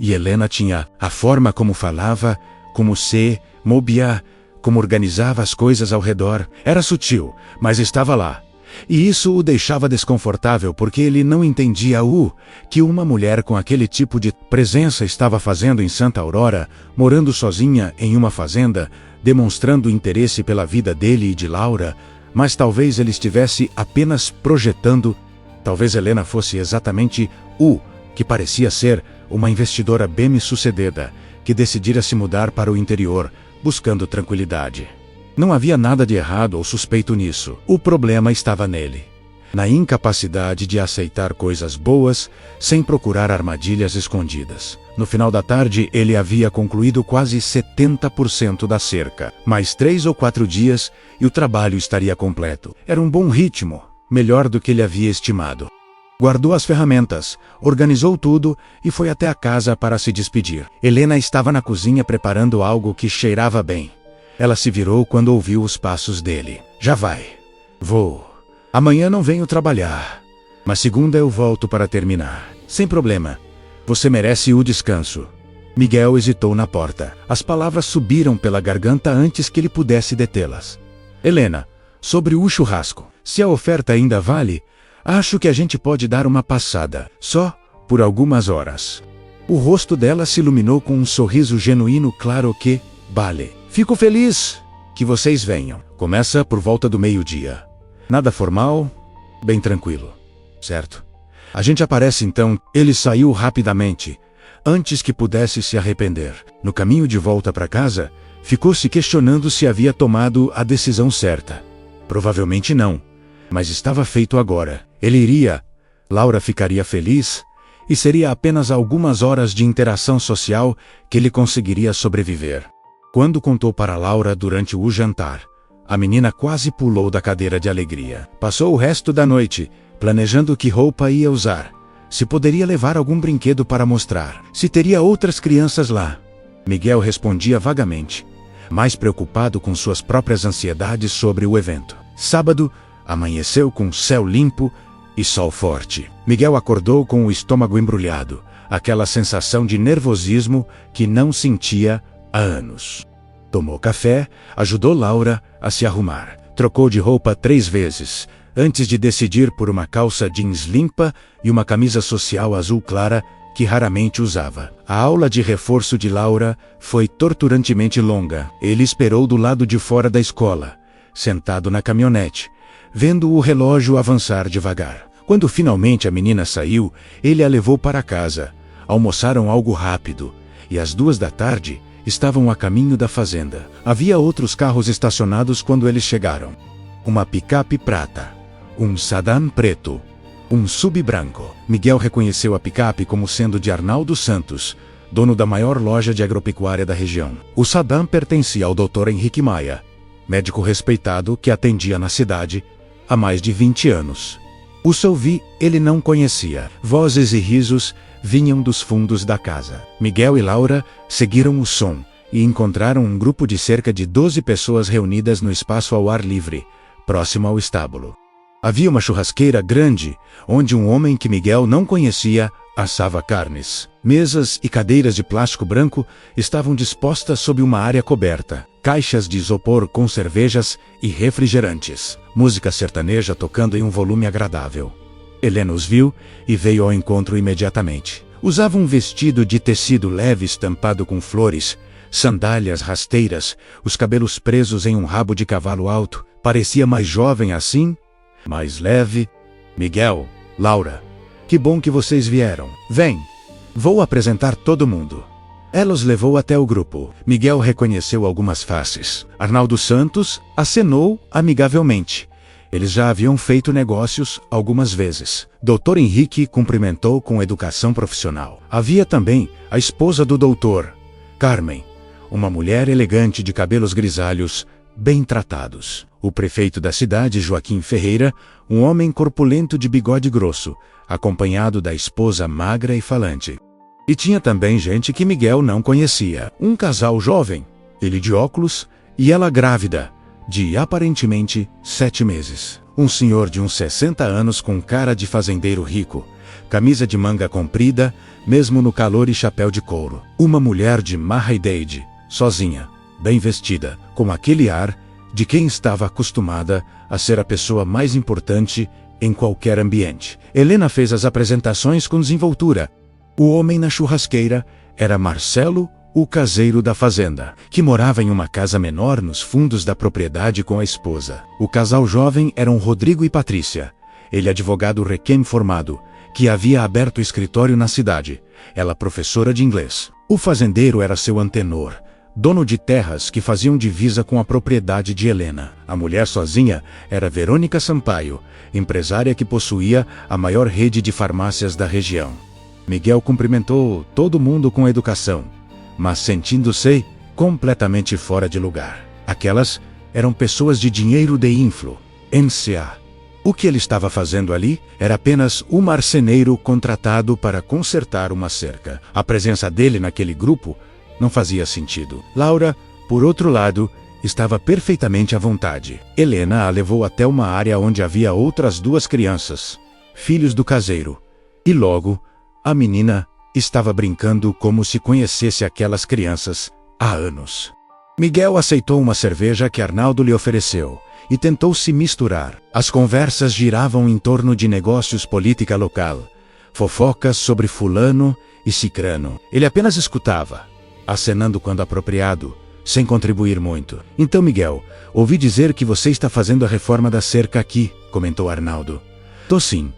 E Helena tinha a forma como falava, como se movia, como organizava as coisas ao redor. Era sutil, mas estava lá. E isso o deixava desconfortável porque ele não entendia o que uma mulher com aquele tipo de presença estava fazendo em Santa Aurora, morando sozinha em uma fazenda, demonstrando interesse pela vida dele e de Laura, mas talvez ele estivesse apenas projetando. Talvez Helena fosse exatamente o que parecia ser uma investidora bem-sucedida, que decidira se mudar para o interior, buscando tranquilidade. Não havia nada de errado ou suspeito nisso. O problema estava nele, na incapacidade de aceitar coisas boas sem procurar armadilhas escondidas. No final da tarde, ele havia concluído quase 70% da cerca. Mais 3 ou 4 dias e o trabalho estaria completo. Era um bom ritmo, melhor do que ele havia estimado. Guardou as ferramentas, organizou tudo e foi até a casa para se despedir. Helena estava na cozinha preparando algo que cheirava bem. Ela se virou quando ouviu os passos dele. Já vai. Vou. Amanhã não venho trabalhar, mas segunda eu volto para terminar. Sem problema. Você merece o descanso. Miguel hesitou na porta. As palavras subiram pela garganta antes que ele pudesse detê-las. Helena, sobre o churrasco. Se a oferta ainda vale, acho que a gente pode dar uma passada, só por algumas horas. O rosto dela se iluminou com um sorriso genuíno, claro que vale. Fico feliz que vocês venham. Começa por volta do meio-dia. Nada formal, bem tranquilo, certo? A gente aparece então. Ele saiu rapidamente, antes que pudesse se arrepender. No caminho de volta para casa, ficou se questionando se havia tomado a decisão certa. Provavelmente não, mas estava feito agora. Ele iria, Laura ficaria feliz, e seria apenas algumas horas de interação social que ele conseguiria sobreviver. Quando contou para Laura durante o jantar, a menina quase pulou da cadeira de alegria. Passou o resto da noite planejando que roupa ia usar, se poderia levar algum brinquedo para mostrar, se teria outras crianças lá. Miguel respondia vagamente, mais preocupado com suas próprias ansiedades sobre o evento. Sábado, amanheceu com céu limpo e sol forte. Miguel acordou com o estômago embrulhado, aquela sensação de nervosismo que não sentia há anos. Tomou café, ajudou Laura a se arrumar. Trocou de roupa 3 vezes, antes de decidir por uma calça jeans limpa e uma camisa social azul clara que raramente usava. A aula de reforço de Laura foi torturantemente longa. Ele esperou do lado de fora da escola, sentado na caminhonete, vendo o relógio avançar devagar. Quando finalmente a menina saiu, ele a levou para casa. Almoçaram algo rápido, e às 2 da tarde estavam a caminho da fazenda. Havia outros carros estacionados quando eles chegaram. Uma picape prata, um sedã preto, um SUV branco. Miguel reconheceu a picape como sendo de Arnaldo Santos, dono da maior loja de agropecuária da região. O sedã pertencia ao Dr. Henrique Maia, médico respeitado que atendia na cidade há mais de 20 anos. O SUV ele não conhecia. Vozes e risos vinham dos fundos da casa. Miguel e Laura seguiram o som e encontraram um grupo de cerca de 12 pessoas reunidas no espaço ao ar livre, próximo ao estábulo. Havia uma churrasqueira grande, onde um homem que Miguel não conhecia assava carnes. Mesas e cadeiras de plástico branco estavam dispostas sob uma área coberta. Caixas de isopor com cervejas e refrigerantes. Música sertaneja tocando em um volume agradável. Helena os viu e veio ao encontro imediatamente. Usava um vestido de tecido leve estampado com flores, sandálias rasteiras, os cabelos presos em um rabo de cavalo alto. Parecia mais jovem assim, mais leve. Miguel, Laura, que bom que vocês vieram. Vem, vou apresentar todo mundo. Ela os levou até o grupo. Miguel reconheceu algumas faces. Arnaldo Santos acenou amigavelmente. Eles já haviam feito negócios algumas vezes. Dr. Henrique cumprimentou com educação profissional. Havia também a esposa do doutor, Carmen, uma mulher elegante de cabelos grisalhos, bem tratados. O prefeito da cidade, Joaquim Ferreira, um homem corpulento de bigode grosso, acompanhado da esposa magra e falante. E tinha também gente que Miguel não conhecia. Um casal jovem, ele de óculos e ela grávida, de aparentemente 7 meses. Um senhor de uns 60 anos com cara de fazendeiro rico, camisa de manga comprida, mesmo no calor e chapéu de couro. Uma mulher de marra idade, sozinha, bem vestida, com aquele ar de quem estava acostumada a ser a pessoa mais importante em qualquer ambiente. Helena fez as apresentações com desenvoltura. O homem na churrasqueira era Marcelo, o caseiro da fazenda, que morava em uma casa menor nos fundos da propriedade com a esposa. O casal jovem eram Rodrigo e Patrícia, ele advogado recém-formado, que havia aberto escritório na cidade, ela professora de inglês. O fazendeiro era seu antenor, dono de terras que faziam divisa com a propriedade de Helena. A mulher sozinha era Verônica Sampaio, empresária que possuía a maior rede de farmácias da região. Miguel cumprimentou todo mundo com educação, mas sentindo-se completamente fora de lugar. Aquelas eram pessoas de dinheiro de inflo, NCA. O que ele estava fazendo ali era apenas um marceneiro contratado para consertar uma cerca. A presença dele naquele grupo não fazia sentido. Laura, por outro lado, estava perfeitamente à vontade. Helena a levou até uma área onde havia outras 2 crianças, filhos do caseiro. E logo, a menina estava brincando como se conhecesse aquelas crianças há anos. Miguel aceitou uma cerveja que Arnaldo lhe ofereceu e tentou se misturar. As conversas giravam em torno de negócios, política local, fofocas sobre fulano e cicrano. Ele apenas escutava, acenando quando apropriado, sem contribuir muito. Então, Miguel, ouvi dizer que você está fazendo a reforma da cerca aqui, comentou Arnaldo. Tô sim.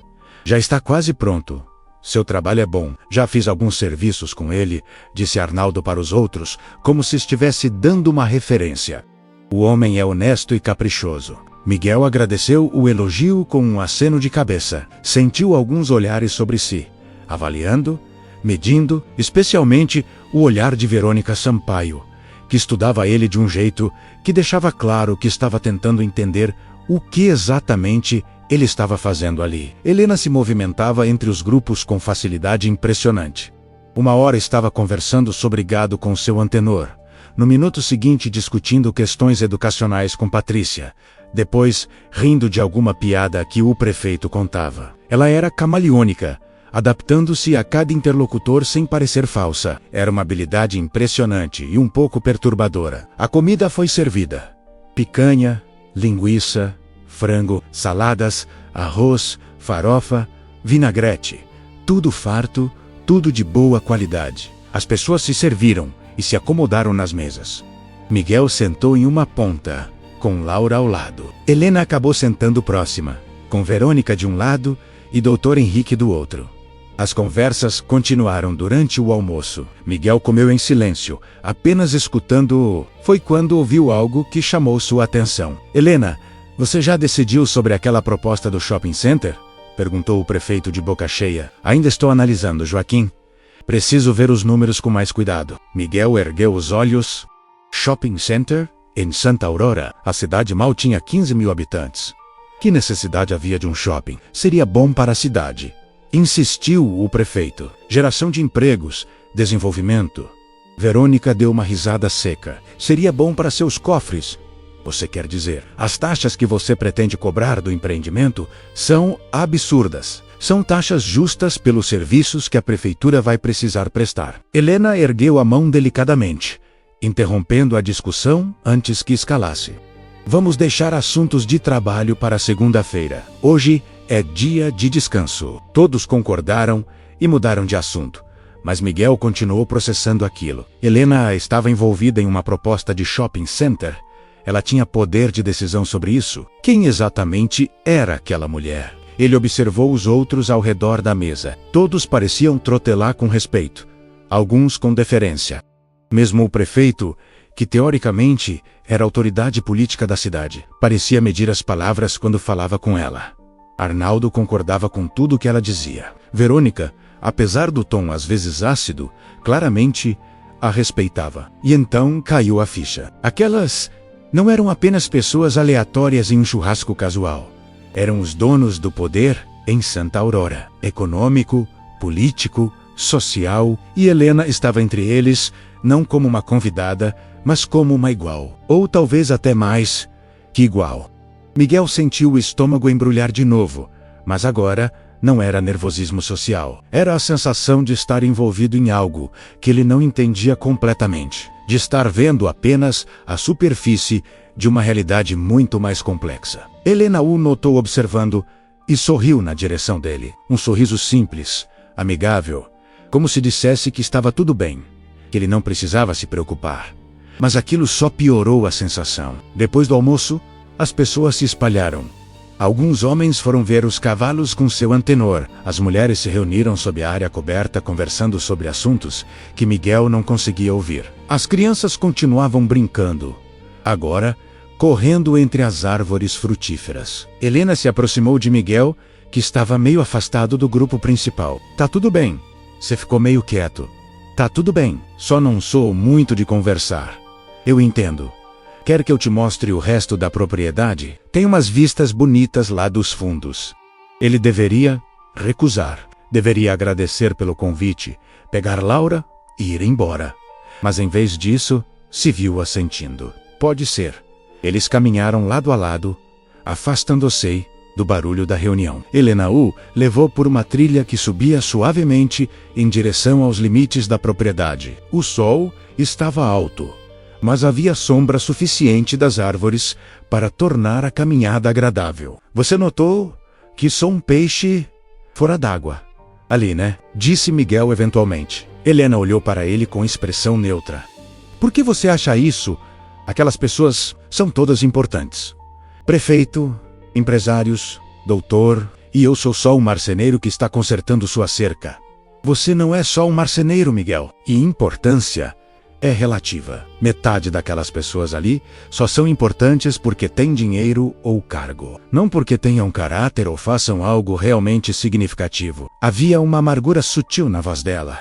Já está quase pronto. Seu trabalho é bom. Já fiz alguns serviços com ele, disse Arnaldo para os outros, como se estivesse dando uma referência. O homem é honesto e caprichoso. Miguel agradeceu o elogio com um aceno de cabeça. Sentiu alguns olhares sobre si, avaliando, medindo, especialmente o olhar de Verônica Sampaio, que estudava ele de um jeito que deixava claro que estava tentando entender o que exatamente ele estava fazendo ali. Helena se movimentava entre os grupos com facilidade impressionante. Uma hora estava conversando sobre gado com seu antenor. No minuto seguinte discutindo questões educacionais com Patrícia. Depois, rindo de alguma piada que o prefeito contava. Ela era camaleônica, adaptando-se a cada interlocutor sem parecer falsa. Era uma habilidade impressionante e um pouco perturbadora. A comida foi servida. Picanha, linguiça, frango, saladas, arroz, farofa, vinagrete. Tudo farto, tudo de boa qualidade. As pessoas se serviram e se acomodaram nas mesas. Miguel sentou em uma ponta, com Laura ao lado. Helena acabou sentando próxima, com Verônica de um lado e Dr. Henrique do outro. As conversas continuaram durante o almoço. Miguel comeu em silêncio, apenas escutando. Foi quando ouviu algo que chamou sua atenção. Helena, você já decidiu sobre aquela proposta do shopping center? Perguntou o prefeito de boca cheia. Ainda estou analisando, Joaquim. Preciso ver os números com mais cuidado. Miguel ergueu os olhos. Shopping center? Em Santa Aurora, a cidade mal tinha 15 mil habitantes. Que necessidade havia de um shopping? Seria bom para a cidade. Insistiu o prefeito. Geração de empregos, desenvolvimento. Verônica deu uma risada seca. Seria bom para seus cofres. Você quer dizer, as taxas que você pretende cobrar do empreendimento são absurdas. São taxas justas pelos serviços que a prefeitura vai precisar prestar. Helena ergueu a mão delicadamente, interrompendo a discussão antes que escalasse. Vamos deixar assuntos de trabalho para segunda-feira. Hoje é dia de descanso. Todos concordaram e mudaram de assunto. Mas Miguel continuou processando aquilo. Helena estava envolvida em uma proposta de shopping center. Ela tinha poder de decisão sobre isso. Quem exatamente era aquela mulher? Ele observou os outros ao redor da mesa. Todos pareciam trotelar com respeito, alguns com deferência. Mesmo o prefeito, que teoricamente era a autoridade política da cidade, parecia medir as palavras quando falava com ela. Arnaldo concordava com tudo o que ela dizia. Verônica, apesar do tom às vezes ácido, claramente a respeitava. E então caiu a ficha. Aquelas não eram apenas pessoas aleatórias em um churrasco casual. Eram os donos do poder em Santa Aurora. Econômico, político, social, e Helena estava entre eles, não como uma convidada, mas como uma igual. Ou talvez até mais que igual. Miguel sentiu o estômago embrulhar de novo, mas agora não era nervosismo social. Era a sensação de estar envolvido em algo que ele não entendia completamente. De estar vendo apenas a superfície de uma realidade muito mais complexa. Helena o notou observando e sorriu na direção dele. Um sorriso simples, amigável, como se dissesse que estava tudo bem, que ele não precisava se preocupar. Mas aquilo só piorou a sensação. Depois do almoço, as pessoas se espalharam. Alguns homens foram ver os cavalos com seu antenor. As mulheres se reuniram sob a área coberta conversando sobre assuntos que Miguel não conseguia ouvir. As crianças continuavam brincando, agora correndo entre as árvores frutíferas. Helena se aproximou de Miguel, que estava meio afastado do grupo principal. Tá tudo bem. Você ficou meio quieto. Tá tudo bem. Só não sou muito de conversar. Eu entendo. Quer que eu te mostre o resto da propriedade? Tem umas vistas bonitas lá dos fundos. Ele deveria recusar. Deveria agradecer pelo convite, pegar Laura e ir embora. Mas em vez disso, se viu assentindo. Pode ser. Eles caminharam lado a lado, afastando-se do barulho da reunião. Helena o levou por uma trilha que subia suavemente em direção aos limites da propriedade. O sol estava alto, mas havia sombra suficiente das árvores para tornar a caminhada agradável. Você notou que sou um peixe fora d'água. Ali, né? Disse Miguel eventualmente. Helena olhou para ele com expressão neutra. Por que você acha isso? Aquelas pessoas são todas importantes. Prefeito, empresários, doutor, e eu sou só um marceneiro que está consertando sua cerca. Você não é só um marceneiro, Miguel. E importância é relativa. Metade daquelas pessoas ali só são importantes porque têm dinheiro ou cargo. Não porque tenham caráter ou façam algo realmente significativo. Havia uma amargura sutil na voz dela.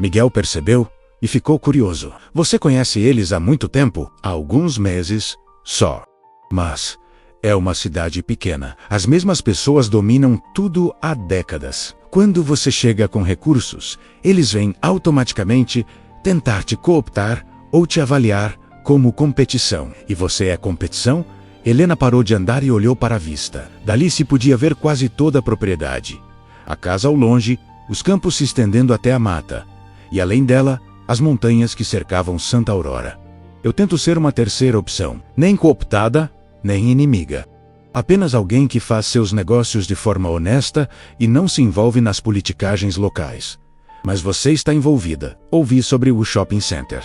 Miguel percebeu e ficou curioso. Você conhece eles há muito tempo? Há alguns meses só. Mas é uma cidade pequena. As mesmas pessoas dominam tudo há décadas. Quando você chega com recursos, eles vêm automaticamente tentar te cooptar ou te avaliar como competição. E você é competição? Helena parou de andar e olhou para a vista. Dali se podia ver quase toda a propriedade. A casa ao longe, os campos se estendendo até a mata. E além dela, as montanhas que cercavam Santa Aurora. Eu tento ser uma terceira opção, nem cooptada, nem inimiga. Apenas alguém que faz seus negócios de forma honesta e não se envolve nas politicagens locais. Mas você está envolvida. Ouvi sobre o shopping center.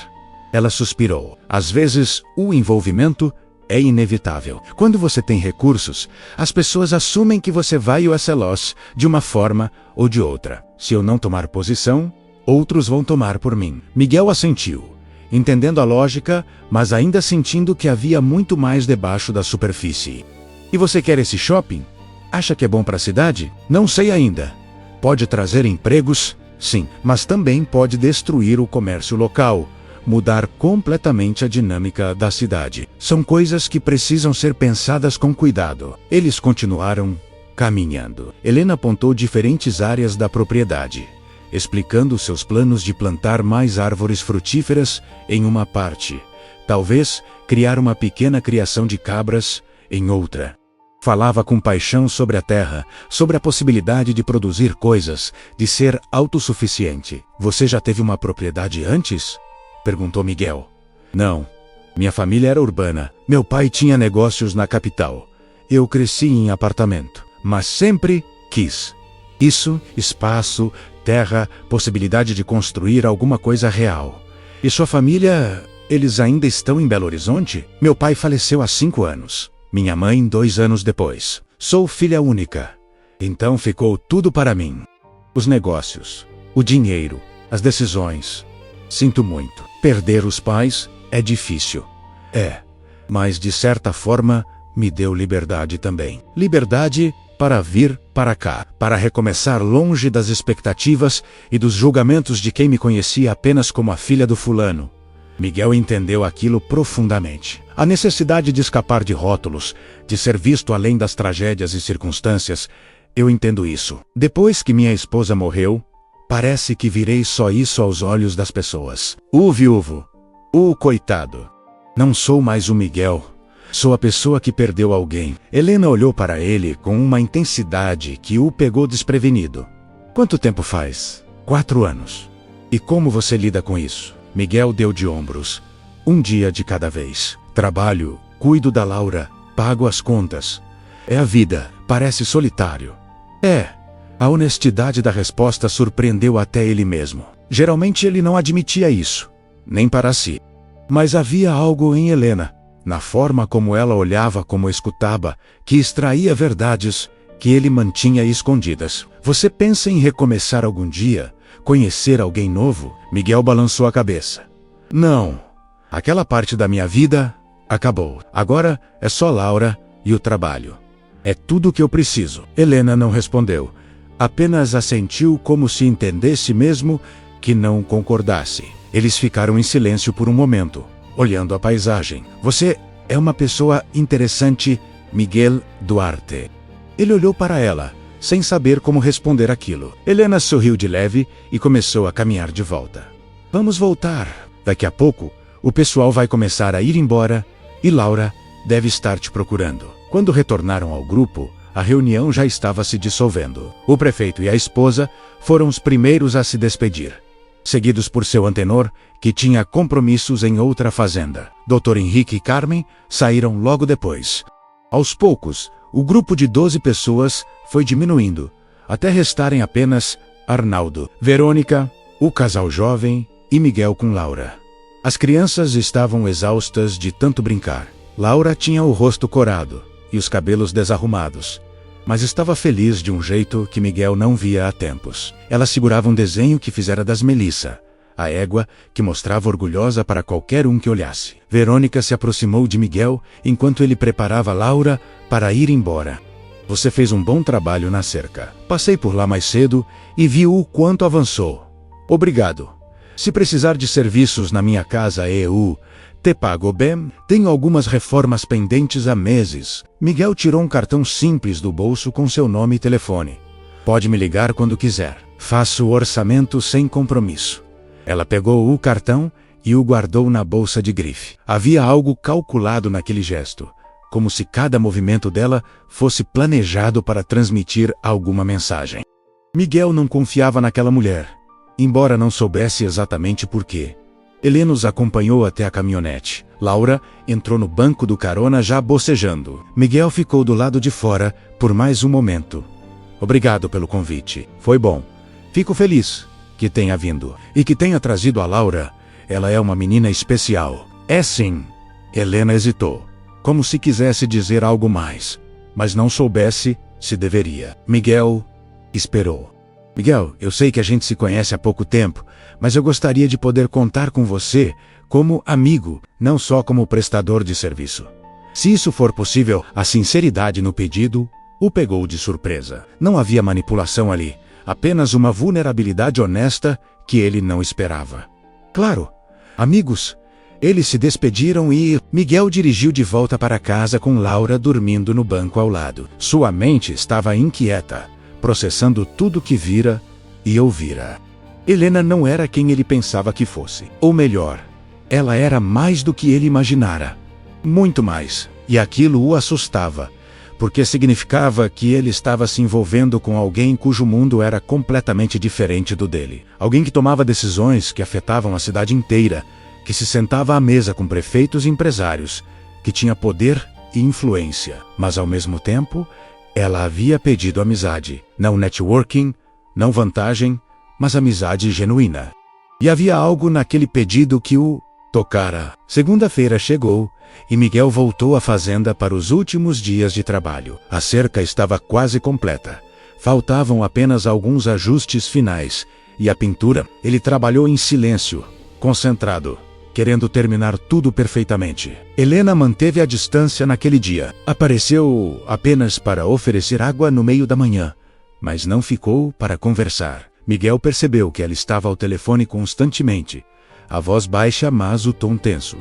Ela suspirou. Às vezes, o envolvimento é inevitável. Quando você tem recursos, as pessoas assumem que você vai o SLOS de uma forma ou de outra. Se eu não tomar posição, outros vão tomar por mim. Miguel assentiu, entendendo a lógica, mas ainda sentindo que havia muito mais debaixo da superfície. E você quer esse shopping? Acha que é bom para a cidade? Não sei ainda. Pode trazer empregos? Sim, mas também pode destruir o comércio local. Mudar completamente a dinâmica da cidade. São coisas que precisam ser pensadas com cuidado. Eles continuaram caminhando. Helena apontou diferentes áreas da propriedade, explicando seus planos de plantar mais árvores frutíferas em uma parte. Talvez criar uma pequena criação de cabras em outra. Falava com paixão sobre a terra, sobre a possibilidade de produzir coisas, de ser autossuficiente. Você já teve uma propriedade antes? Perguntou Miguel. Não. Minha família era urbana. Meu pai tinha negócios na capital. Eu cresci em apartamento, mas sempre quis. Isso, espaço, terra, possibilidade de construir alguma coisa real. E sua família, eles ainda estão em Belo Horizonte? Meu pai faleceu há 5 anos. Minha mãe 2 anos depois. Sou filha única. Então ficou tudo para mim. Os negócios, o dinheiro, as decisões. Sinto muito. Perder os pais é difícil. Mas de certa forma, me deu liberdade também. Liberdade para vir para cá, para recomeçar longe das expectativas e dos julgamentos de quem me conhecia apenas como a filha do fulano. Miguel entendeu aquilo profundamente. A necessidade de escapar de rótulos, de ser visto além das tragédias e circunstâncias. Eu entendo isso. Depois que minha esposa morreu, parece que virei só isso aos olhos das pessoas. O viúvo. O coitado. Não sou mais o Miguel. Sou a pessoa que perdeu alguém. Helena olhou para ele com uma intensidade que o pegou desprevenido. Quanto tempo faz? 4 anos. E como você lida com isso? Miguel deu de ombros. Um dia de cada vez. Trabalho, cuido da Laura, pago as contas. É a vida. Parece solitário. A honestidade da resposta surpreendeu até ele mesmo. Geralmente ele não admitia isso, nem para si. Mas havia algo em Helena, na forma como ela olhava, como escutava, que extraía verdades que ele mantinha escondidas. Você pensa em recomeçar algum dia? Conhecer alguém novo? Miguel balançou a cabeça. Não. Aquela parte da minha vida acabou. Agora é só Laura e o trabalho. É tudo o que eu preciso. Helena não respondeu. Apenas assentiu como se entendesse mesmo que não concordasse. Eles ficaram em silêncio por um momento, olhando a paisagem. Você é uma pessoa interessante, Miguel Duarte. Ele olhou para ela, sem saber como responder aquilo. Helena sorriu de leve e começou a caminhar de volta. Vamos voltar. Daqui a pouco, o pessoal vai começar a ir embora e Laura deve estar te procurando. Quando retornaram ao grupo, a reunião já estava se dissolvendo. O prefeito e a esposa foram os primeiros a se despedir, seguidos por seu antenor, que tinha compromissos em outra fazenda. Dr. Henrique e Carmen saíram logo depois. Aos poucos, o grupo de 12 pessoas foi diminuindo, até restarem apenas Arnaldo, Verônica, o casal jovem e Miguel com Laura. As crianças estavam exaustas de tanto brincar. Laura tinha o rosto corado e os cabelos desarrumados, mas estava feliz de um jeito que Miguel não via há tempos. Ela segurava um desenho que fizera das Melissa, a égua que mostrava orgulhosa para qualquer um que olhasse. Verônica se aproximou de Miguel enquanto ele preparava Laura para ir embora. Você fez um bom trabalho na cerca. Passei por lá mais cedo e vi o quanto avançou. Obrigado. Se precisar de serviços na minha casa, eu te pago bem. Tenho algumas reformas pendentes há meses. Miguel tirou um cartão simples do bolso com seu nome e telefone. Pode me ligar quando quiser. Faço o orçamento sem compromisso. Ela pegou o cartão e o guardou na bolsa de grife. Havia algo calculado naquele gesto, como se cada movimento dela fosse planejado para transmitir alguma mensagem. Miguel não confiava naquela mulher, embora não soubesse exatamente por quê. Helena os acompanhou até a caminhonete. Laura entrou no banco do carona já bocejando. Miguel ficou do lado de fora por mais um momento. Obrigado pelo convite. Foi bom. Fico feliz que tenha vindo. E que tenha trazido a Laura. Ela é uma menina especial. É sim. Helena hesitou, como se quisesse dizer algo mais, mas não soubesse se deveria. Miguel esperou. Miguel, eu sei que a gente se conhece há pouco tempo, mas eu gostaria de poder contar com você como amigo, não só como prestador de serviço. Se isso for possível, a sinceridade no pedido o pegou de surpresa. Não havia manipulação ali, apenas uma vulnerabilidade honesta que ele não esperava. Claro, amigos. Eles se despediram e Miguel dirigiu de volta para casa com Laura dormindo no banco ao lado. Sua mente estava inquieta, processando tudo que vira e ouvira. Helena não era quem ele pensava que fosse. Ou melhor, ela era mais do que ele imaginara. Muito mais. E aquilo o assustava, porque significava que ele estava se envolvendo com alguém cujo mundo era completamente diferente do dele. Alguém que tomava decisões que afetavam a cidade inteira, que se sentava à mesa com prefeitos e empresários, que tinha poder e influência. Mas ao mesmo tempo, ela havia pedido amizade. Não networking, não vantagem, mas amizade genuína. E havia algo naquele pedido que o tocara. Segunda-feira chegou e Miguel voltou à fazenda para os últimos dias de trabalho. A cerca estava quase completa. Faltavam apenas alguns ajustes finais. E a pintura, ele trabalhou em silêncio, concentrado, querendo terminar tudo perfeitamente. Helena manteve a distância naquele dia. Apareceu apenas para oferecer água no meio da manhã, mas não ficou para conversar. Miguel percebeu que ela estava ao telefone constantemente, a voz baixa, mas o tom tenso.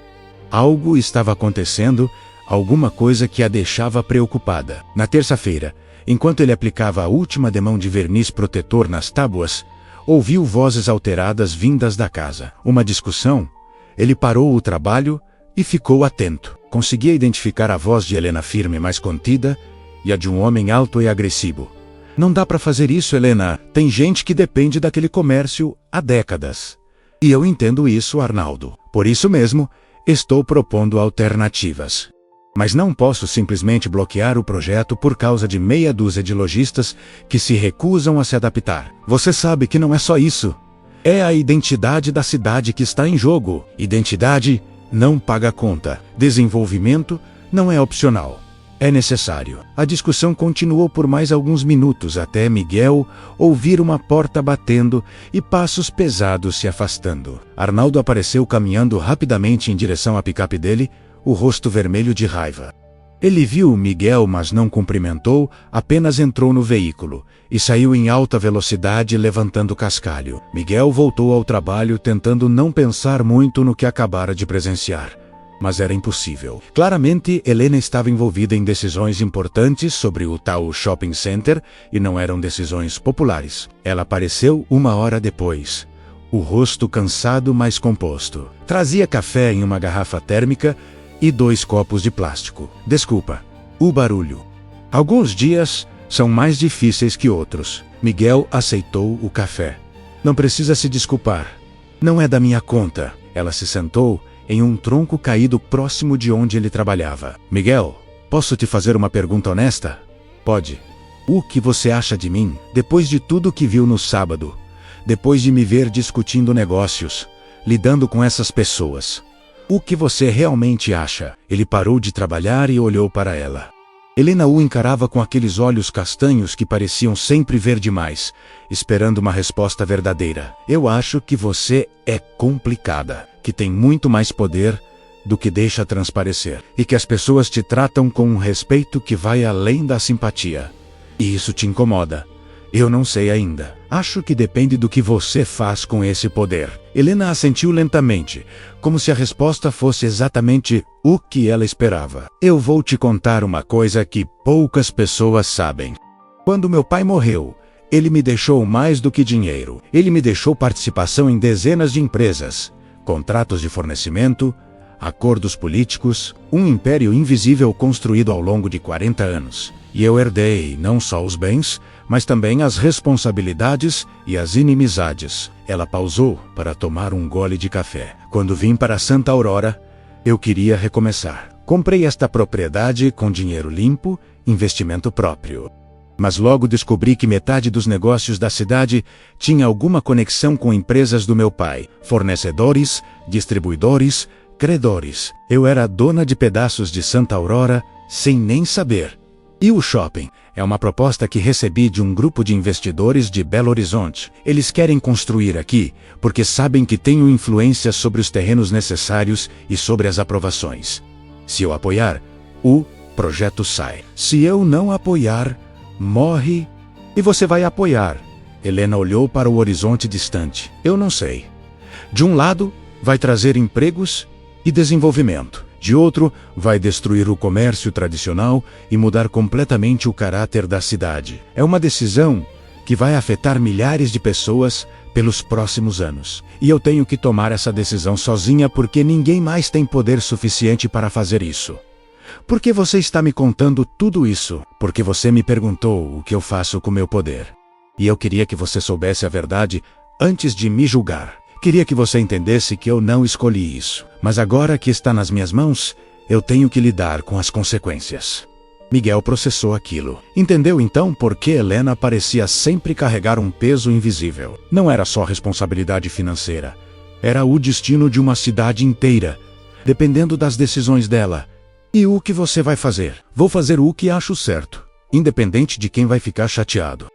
Algo estava acontecendo, alguma coisa que a deixava preocupada. Na terça-feira, enquanto ele aplicava a última demão de verniz protetor nas tábuas, ouviu vozes alteradas vindas da casa. Uma discussão. Ele parou o trabalho e ficou atento. Conseguia identificar a voz de Helena firme, mas contida, e a de um homem alto e agressivo. Não dá para fazer isso, Helena. Tem gente que depende daquele comércio há décadas. E eu entendo isso, Arnaldo. Por isso mesmo, estou propondo alternativas. Mas não posso simplesmente bloquear o projeto por causa de meia dúzia de lojistas que se recusam a se adaptar. Você sabe que não é só isso. É a identidade da cidade que está em jogo. Identidade não paga conta. Desenvolvimento não é opcional. É necessário. A discussão continuou por mais alguns minutos até Miguel ouvir uma porta batendo e passos pesados se afastando. Arnaldo apareceu caminhando rapidamente em direção à picape dele, o rosto vermelho de raiva. Ele viu Miguel, mas não cumprimentou, apenas entrou no veículo e saiu em alta velocidade levantando cascalho. Miguel voltou ao trabalho tentando não pensar muito no que acabara de presenciar. Mas era impossível. Claramente, Helena estava envolvida em decisões importantes sobre o tal shopping center e não eram decisões populares. Ela apareceu 1 hora depois, o rosto cansado, mas composto. Trazia café em uma garrafa térmica e 2 copos de plástico. Desculpa, o barulho. Alguns dias são mais difíceis que outros. Miguel aceitou o café. Não precisa se desculpar. Não é da minha conta. Ela se sentou em um tronco caído próximo de onde ele trabalhava. Miguel, posso te fazer uma pergunta honesta? Pode. O que você acha de mim, depois de tudo que viu no sábado? Depois de me ver discutindo negócios, lidando com essas pessoas? O que você realmente acha? Ele parou de trabalhar e olhou para ela. Helena o encarava com aqueles olhos castanhos que pareciam sempre ver demais, esperando uma resposta verdadeira. Eu acho que você é complicada, que tem muito mais poder do que deixa transparecer, e que as pessoas te tratam com um respeito que vai além da simpatia. E isso te incomoda. Eu não sei ainda. Acho que depende do que você faz com esse poder. Helena assentiu lentamente, como se a resposta fosse exatamente o que ela esperava. Eu vou te contar uma coisa que poucas pessoas sabem. Quando meu pai morreu, Ele me deixou mais do que dinheiro. Ele me deixou participação em dezenas de empresas, contratos de fornecimento, acordos políticos, um império invisível construído ao longo de 40 anos. E eu herdei não só os bens, mas também as responsabilidades e as inimizades. Ela pausou para tomar um gole de café. Quando vim para Santa Aurora, eu queria recomeçar. Comprei esta propriedade com dinheiro limpo, investimento próprio. Mas logo descobri que metade dos negócios da cidade tinha alguma conexão com empresas do meu pai, fornecedores, distribuidores, credores. Eu era dona de pedaços de Santa Aurora sem nem saber. E o shopping é uma proposta que recebi de um grupo de investidores de Belo Horizonte. Eles querem construir aqui porque sabem que tenho influência sobre os terrenos necessários e sobre as aprovações. Se eu apoiar, o projeto sai. Se eu não apoiar, morre. E você vai apoiar. Helena olhou para o horizonte distante. Eu não sei. De um lado, vai trazer empregos e desenvolvimento. De outro, vai destruir o comércio tradicional e mudar completamente o caráter da cidade. É uma decisão que vai afetar milhares de pessoas pelos próximos anos. E eu tenho que tomar essa decisão sozinha porque ninguém mais tem poder suficiente para fazer isso. Por que você está me contando tudo isso? Porque você me perguntou o que eu faço com meu poder. E eu queria que você soubesse a verdade antes de me julgar. Queria que você entendesse que eu não escolhi isso. Mas agora que está nas minhas mãos, eu tenho que lidar com as consequências. Miguel processou aquilo. Entendeu então por que Helena parecia sempre carregar um peso invisível. Não era só responsabilidade financeira. Era o destino de uma cidade inteira, dependendo das decisões dela. E o que você vai fazer? Vou fazer o que acho certo, independente de quem vai ficar chateado.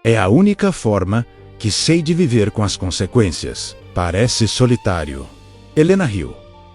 É a única forma que sei de viver com as consequências. Parece solitário. Helena riu.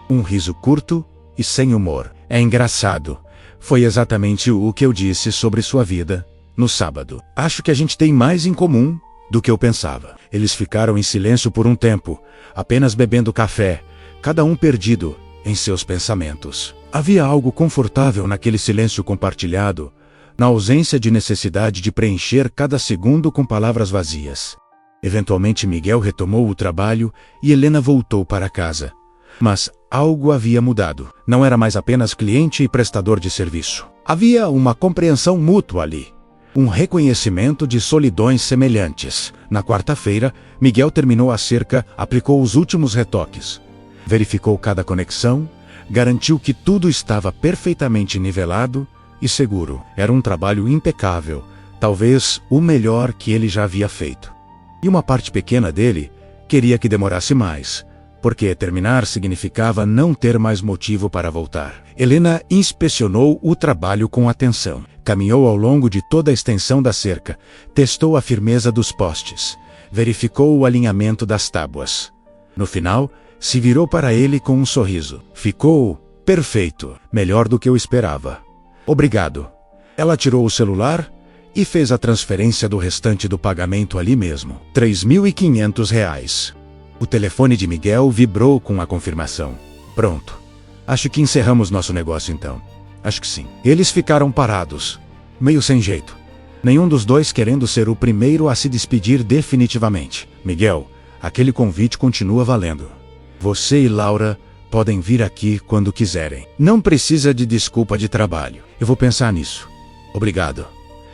Um riso curto e sem humor. É engraçado. Foi exatamente o que eu disse sobre sua vida no sábado. Acho que a gente tem mais em comum do que eu pensava. Eles ficaram em silêncio por um tempo, apenas bebendo café, cada um perdido em seus pensamentos. Havia algo confortável naquele silêncio compartilhado, na ausência de necessidade de preencher cada segundo com palavras vazias. Eventualmente Miguel retomou o trabalho e Helena voltou para casa. Mas algo havia mudado. Não era mais apenas cliente e prestador de serviço. Havia uma compreensão mútua ali. Um reconhecimento de solidões semelhantes. Na quarta-feira, Miguel terminou a cerca, aplicou os últimos retoques. Verificou cada conexão, garantiu que tudo estava perfeitamente nivelado e seguro. Era um trabalho impecável, talvez o melhor que ele já havia feito. E uma parte pequena dele queria que demorasse mais, porque terminar significava não ter mais motivo para voltar. Helena inspecionou o trabalho com atenção. Caminhou ao longo de toda a extensão da cerca, testou a firmeza dos postes, verificou o alinhamento das tábuas. No final, se virou para ele com um sorriso. Ficou perfeito, melhor do que eu esperava. Obrigado. Ela tirou o celular e fez a transferência do restante do pagamento ali mesmo. R$3.500. O telefone de Miguel vibrou com a confirmação. Pronto. Acho que encerramos nosso negócio então. Acho que sim. Eles ficaram parados, meio sem jeito. Nenhum dos dois querendo ser o primeiro a se despedir definitivamente. Miguel, aquele convite continua valendo. Você e Laura podem vir aqui quando quiserem. Não precisa de desculpa de trabalho. Eu vou pensar nisso. Obrigado.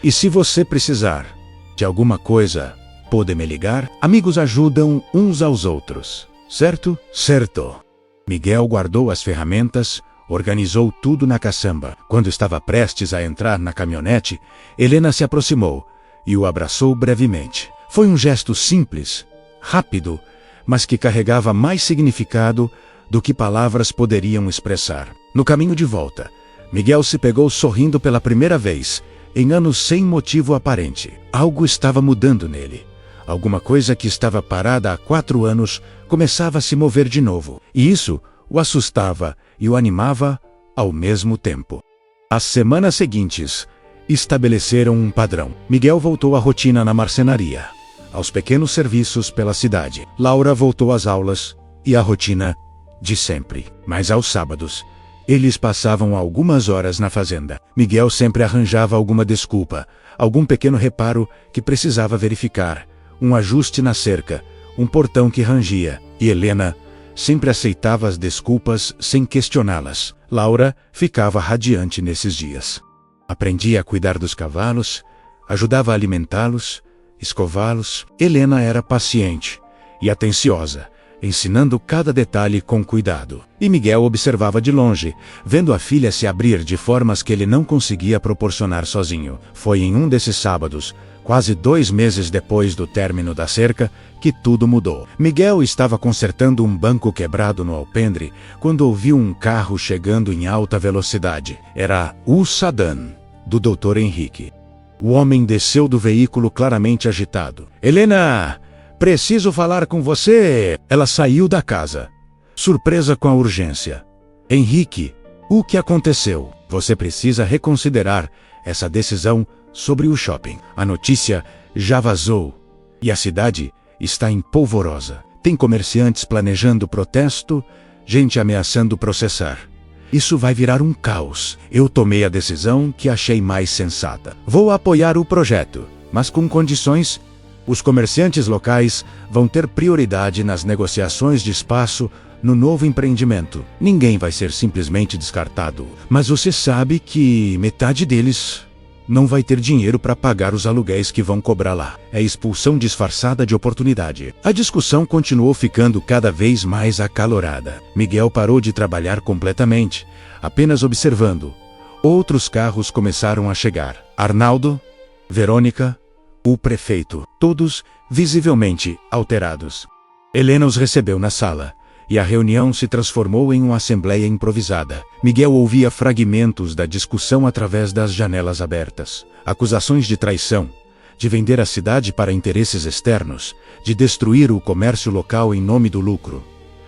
E se você precisar de alguma coisa, pode me ligar? Amigos ajudam uns aos outros, certo? Certo. Miguel guardou as ferramentas, organizou tudo na caçamba. Quando estava prestes a entrar na caminhonete, Helena se aproximou e o abraçou brevemente. Foi um gesto simples, rápido, mas que carregava mais significado do que palavras poderiam expressar. No caminho de volta, Miguel se pegou sorrindo pela primeira vez, em anos sem motivo aparente. Algo estava mudando nele. Alguma coisa que estava parada há 4 anos começava a se mover de novo. E isso o assustava e o animava ao mesmo tempo. As semanas seguintes estabeleceram um padrão. Miguel voltou à rotina na marcenaria, aos pequenos serviços pela cidade. Laura voltou às aulas e à rotina de sempre. Mas aos sábados, eles passavam algumas horas na fazenda. Miguel sempre arranjava alguma desculpa. algum pequeno reparo que precisava verificar, um ajuste na cerca, um portão que rangia, e Helena sempre aceitava as desculpas sem questioná-las. Laura ficava radiante nesses dias. Aprendia a cuidar dos cavalos, ajudava a alimentá-los, escová-los. Helena era paciente e atenciosa, ensinando cada detalhe com cuidado. E Miguel observava de longe, vendo a filha se abrir de formas que ele não conseguia proporcionar sozinho. Foi em um desses sábados, quase 2 meses depois do término da cerca, que tudo mudou. Miguel estava consertando um banco quebrado no alpendre quando ouviu um carro chegando em alta velocidade. Era o Sadan, do Dr. Henrique. O homem desceu do veículo claramente agitado. Helena! Preciso falar com você! Ela saiu da casa, surpresa com a urgência. Henrique, o que aconteceu? Você precisa reconsiderar essa decisão sobre o shopping. A notícia já vazou e a cidade está em polvorosa. Tem comerciantes planejando protesto, gente ameaçando processar. Isso vai virar um caos. Eu tomei a decisão que achei mais sensata. Vou apoiar o projeto, mas com condições. Os comerciantes locais vão ter prioridade nas negociações de espaço no novo empreendimento. Ninguém vai ser simplesmente descartado. Mas você sabe que metade deles não vai ter dinheiro para pagar os aluguéis que vão cobrar lá. É expulsão disfarçada de oportunidade. A discussão continuou ficando cada vez mais acalorada. Miguel parou de trabalhar completamente, apenas observando. Outros carros começaram a chegar. Arnaldo, Verônica, o prefeito, todos visivelmente alterados. Helena os recebeu na sala, e a reunião se transformou em uma assembleia improvisada. Miguel ouvia fragmentos da discussão através das janelas abertas. Acusações de traição, de vender a cidade para interesses externos, de destruir o comércio local em nome do lucro.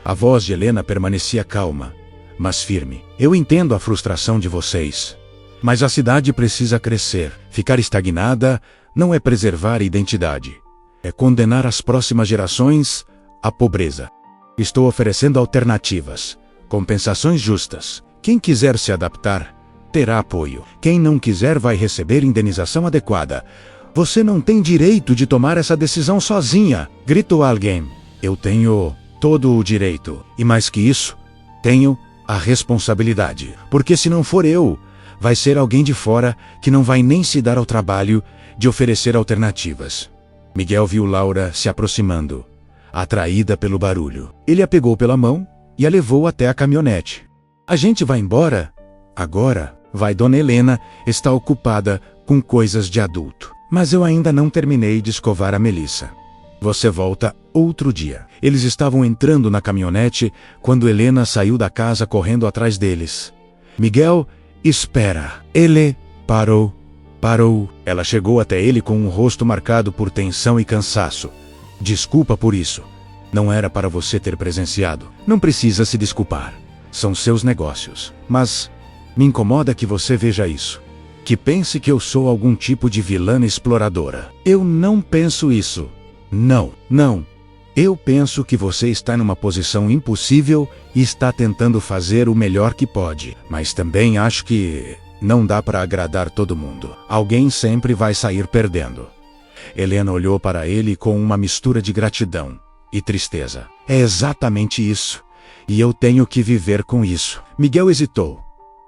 A voz de Helena permanecia calma, mas firme. Eu entendo a frustração de vocês, mas a cidade precisa crescer. Ficar estagnada não é preservar a identidade, é condenar as próximas gerações à pobreza. Estou oferecendo alternativas, compensações justas. Quem quiser se adaptar, terá apoio. Quem não quiser vai receber indenização adequada. Você não tem direito de tomar essa decisão sozinha, gritou alguém. Eu tenho todo o direito, e mais que isso, tenho a responsabilidade. Porque se não for eu, vai ser alguém de fora que não vai nem se dar ao trabalho de oferecer alternativas. Miguel viu Laura se aproximando, atraída pelo barulho. Ele a pegou pela mão e a levou até a caminhonete. A gente vai embora? Agora, vai. Dona Helena está ocupada com coisas de adulto. Mas eu ainda não terminei de escovar a Melissa. Você volta outro dia. Eles estavam entrando na caminhonete quando Helena saiu da casa correndo atrás deles. Miguel, espera. Ele parou. Ela chegou até ele com um rosto marcado por tensão e cansaço. Desculpa por isso. Não era para você ter presenciado. Não precisa se desculpar. São seus negócios. Mas me incomoda que você veja isso. Que pense que eu sou algum tipo de vilã exploradora. Eu não penso isso. Não. Eu penso que você está numa posição impossível e está tentando fazer o melhor que pode. Mas também acho que não dá para agradar todo mundo. Alguém sempre vai sair perdendo. Helena olhou para ele com uma mistura de gratidão e tristeza. É exatamente isso. E eu tenho que viver com isso. Miguel hesitou.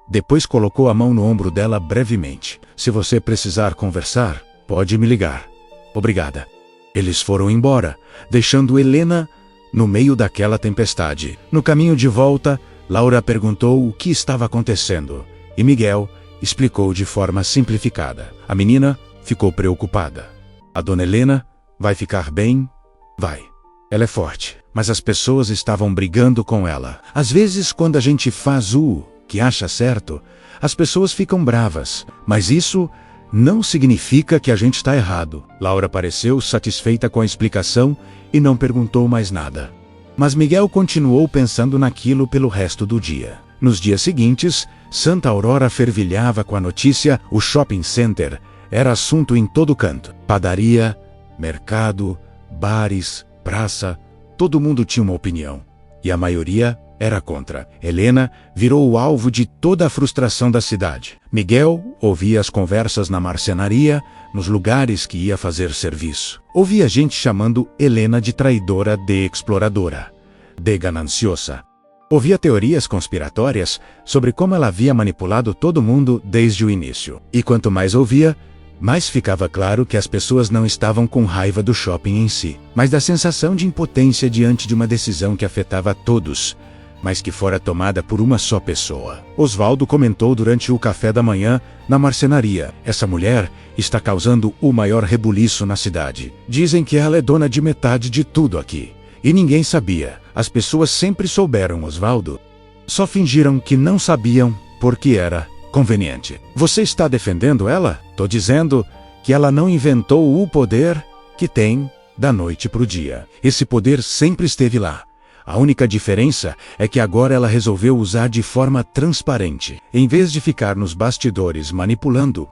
Depois colocou a mão no ombro dela brevemente. Se você precisar conversar, pode me ligar. Obrigada. Eles foram embora, deixando Helena no meio daquela tempestade. No caminho de volta, Laura perguntou o que estava acontecendo. E Miguel explicou de forma simplificada. A menina ficou preocupada. A dona Helena vai ficar bem? Vai. Ela é forte, mas as pessoas estavam brigando com ela. Às vezes, quando a gente faz o que acha certo, as pessoas ficam bravas, mas isso não significa que a gente está errado. Laura pareceu satisfeita com a explicação e não perguntou mais nada. Mas Miguel continuou pensando naquilo pelo resto do dia. Nos dias seguintes, Santa Aurora fervilhava com a notícia. O shopping center era assunto em todo canto. Padaria, mercado, bares, praça, todo mundo tinha uma opinião. E a maioria era contra. Helena virou o alvo de toda a frustração da cidade. Miguel ouvia as conversas na marcenaria, nos lugares que ia fazer serviço. Ouvia gente chamando Helena de traidora, de exploradora, de gananciosa. Ouvia teorias conspiratórias sobre como ela havia manipulado todo mundo desde o início. E quanto mais ouvia, mais ficava claro que as pessoas não estavam com raiva do shopping em si, mas da sensação de impotência diante de uma decisão que afetava a todos, mas que fora tomada por uma só pessoa. Osvaldo comentou durante o café da manhã na marcenaria: essa mulher está causando o maior rebuliço na cidade. Dizem que ela é dona de metade de tudo aqui. E ninguém sabia. As pessoas sempre souberam, Osvaldo. Só fingiram que não sabiam porque era conveniente. Você está defendendo ela? Tô dizendo que ela não inventou o poder que tem da noite pro dia. Esse poder sempre esteve lá. A única diferença é que agora ela resolveu usar de forma transparente. Em vez de ficar nos bastidores manipulando,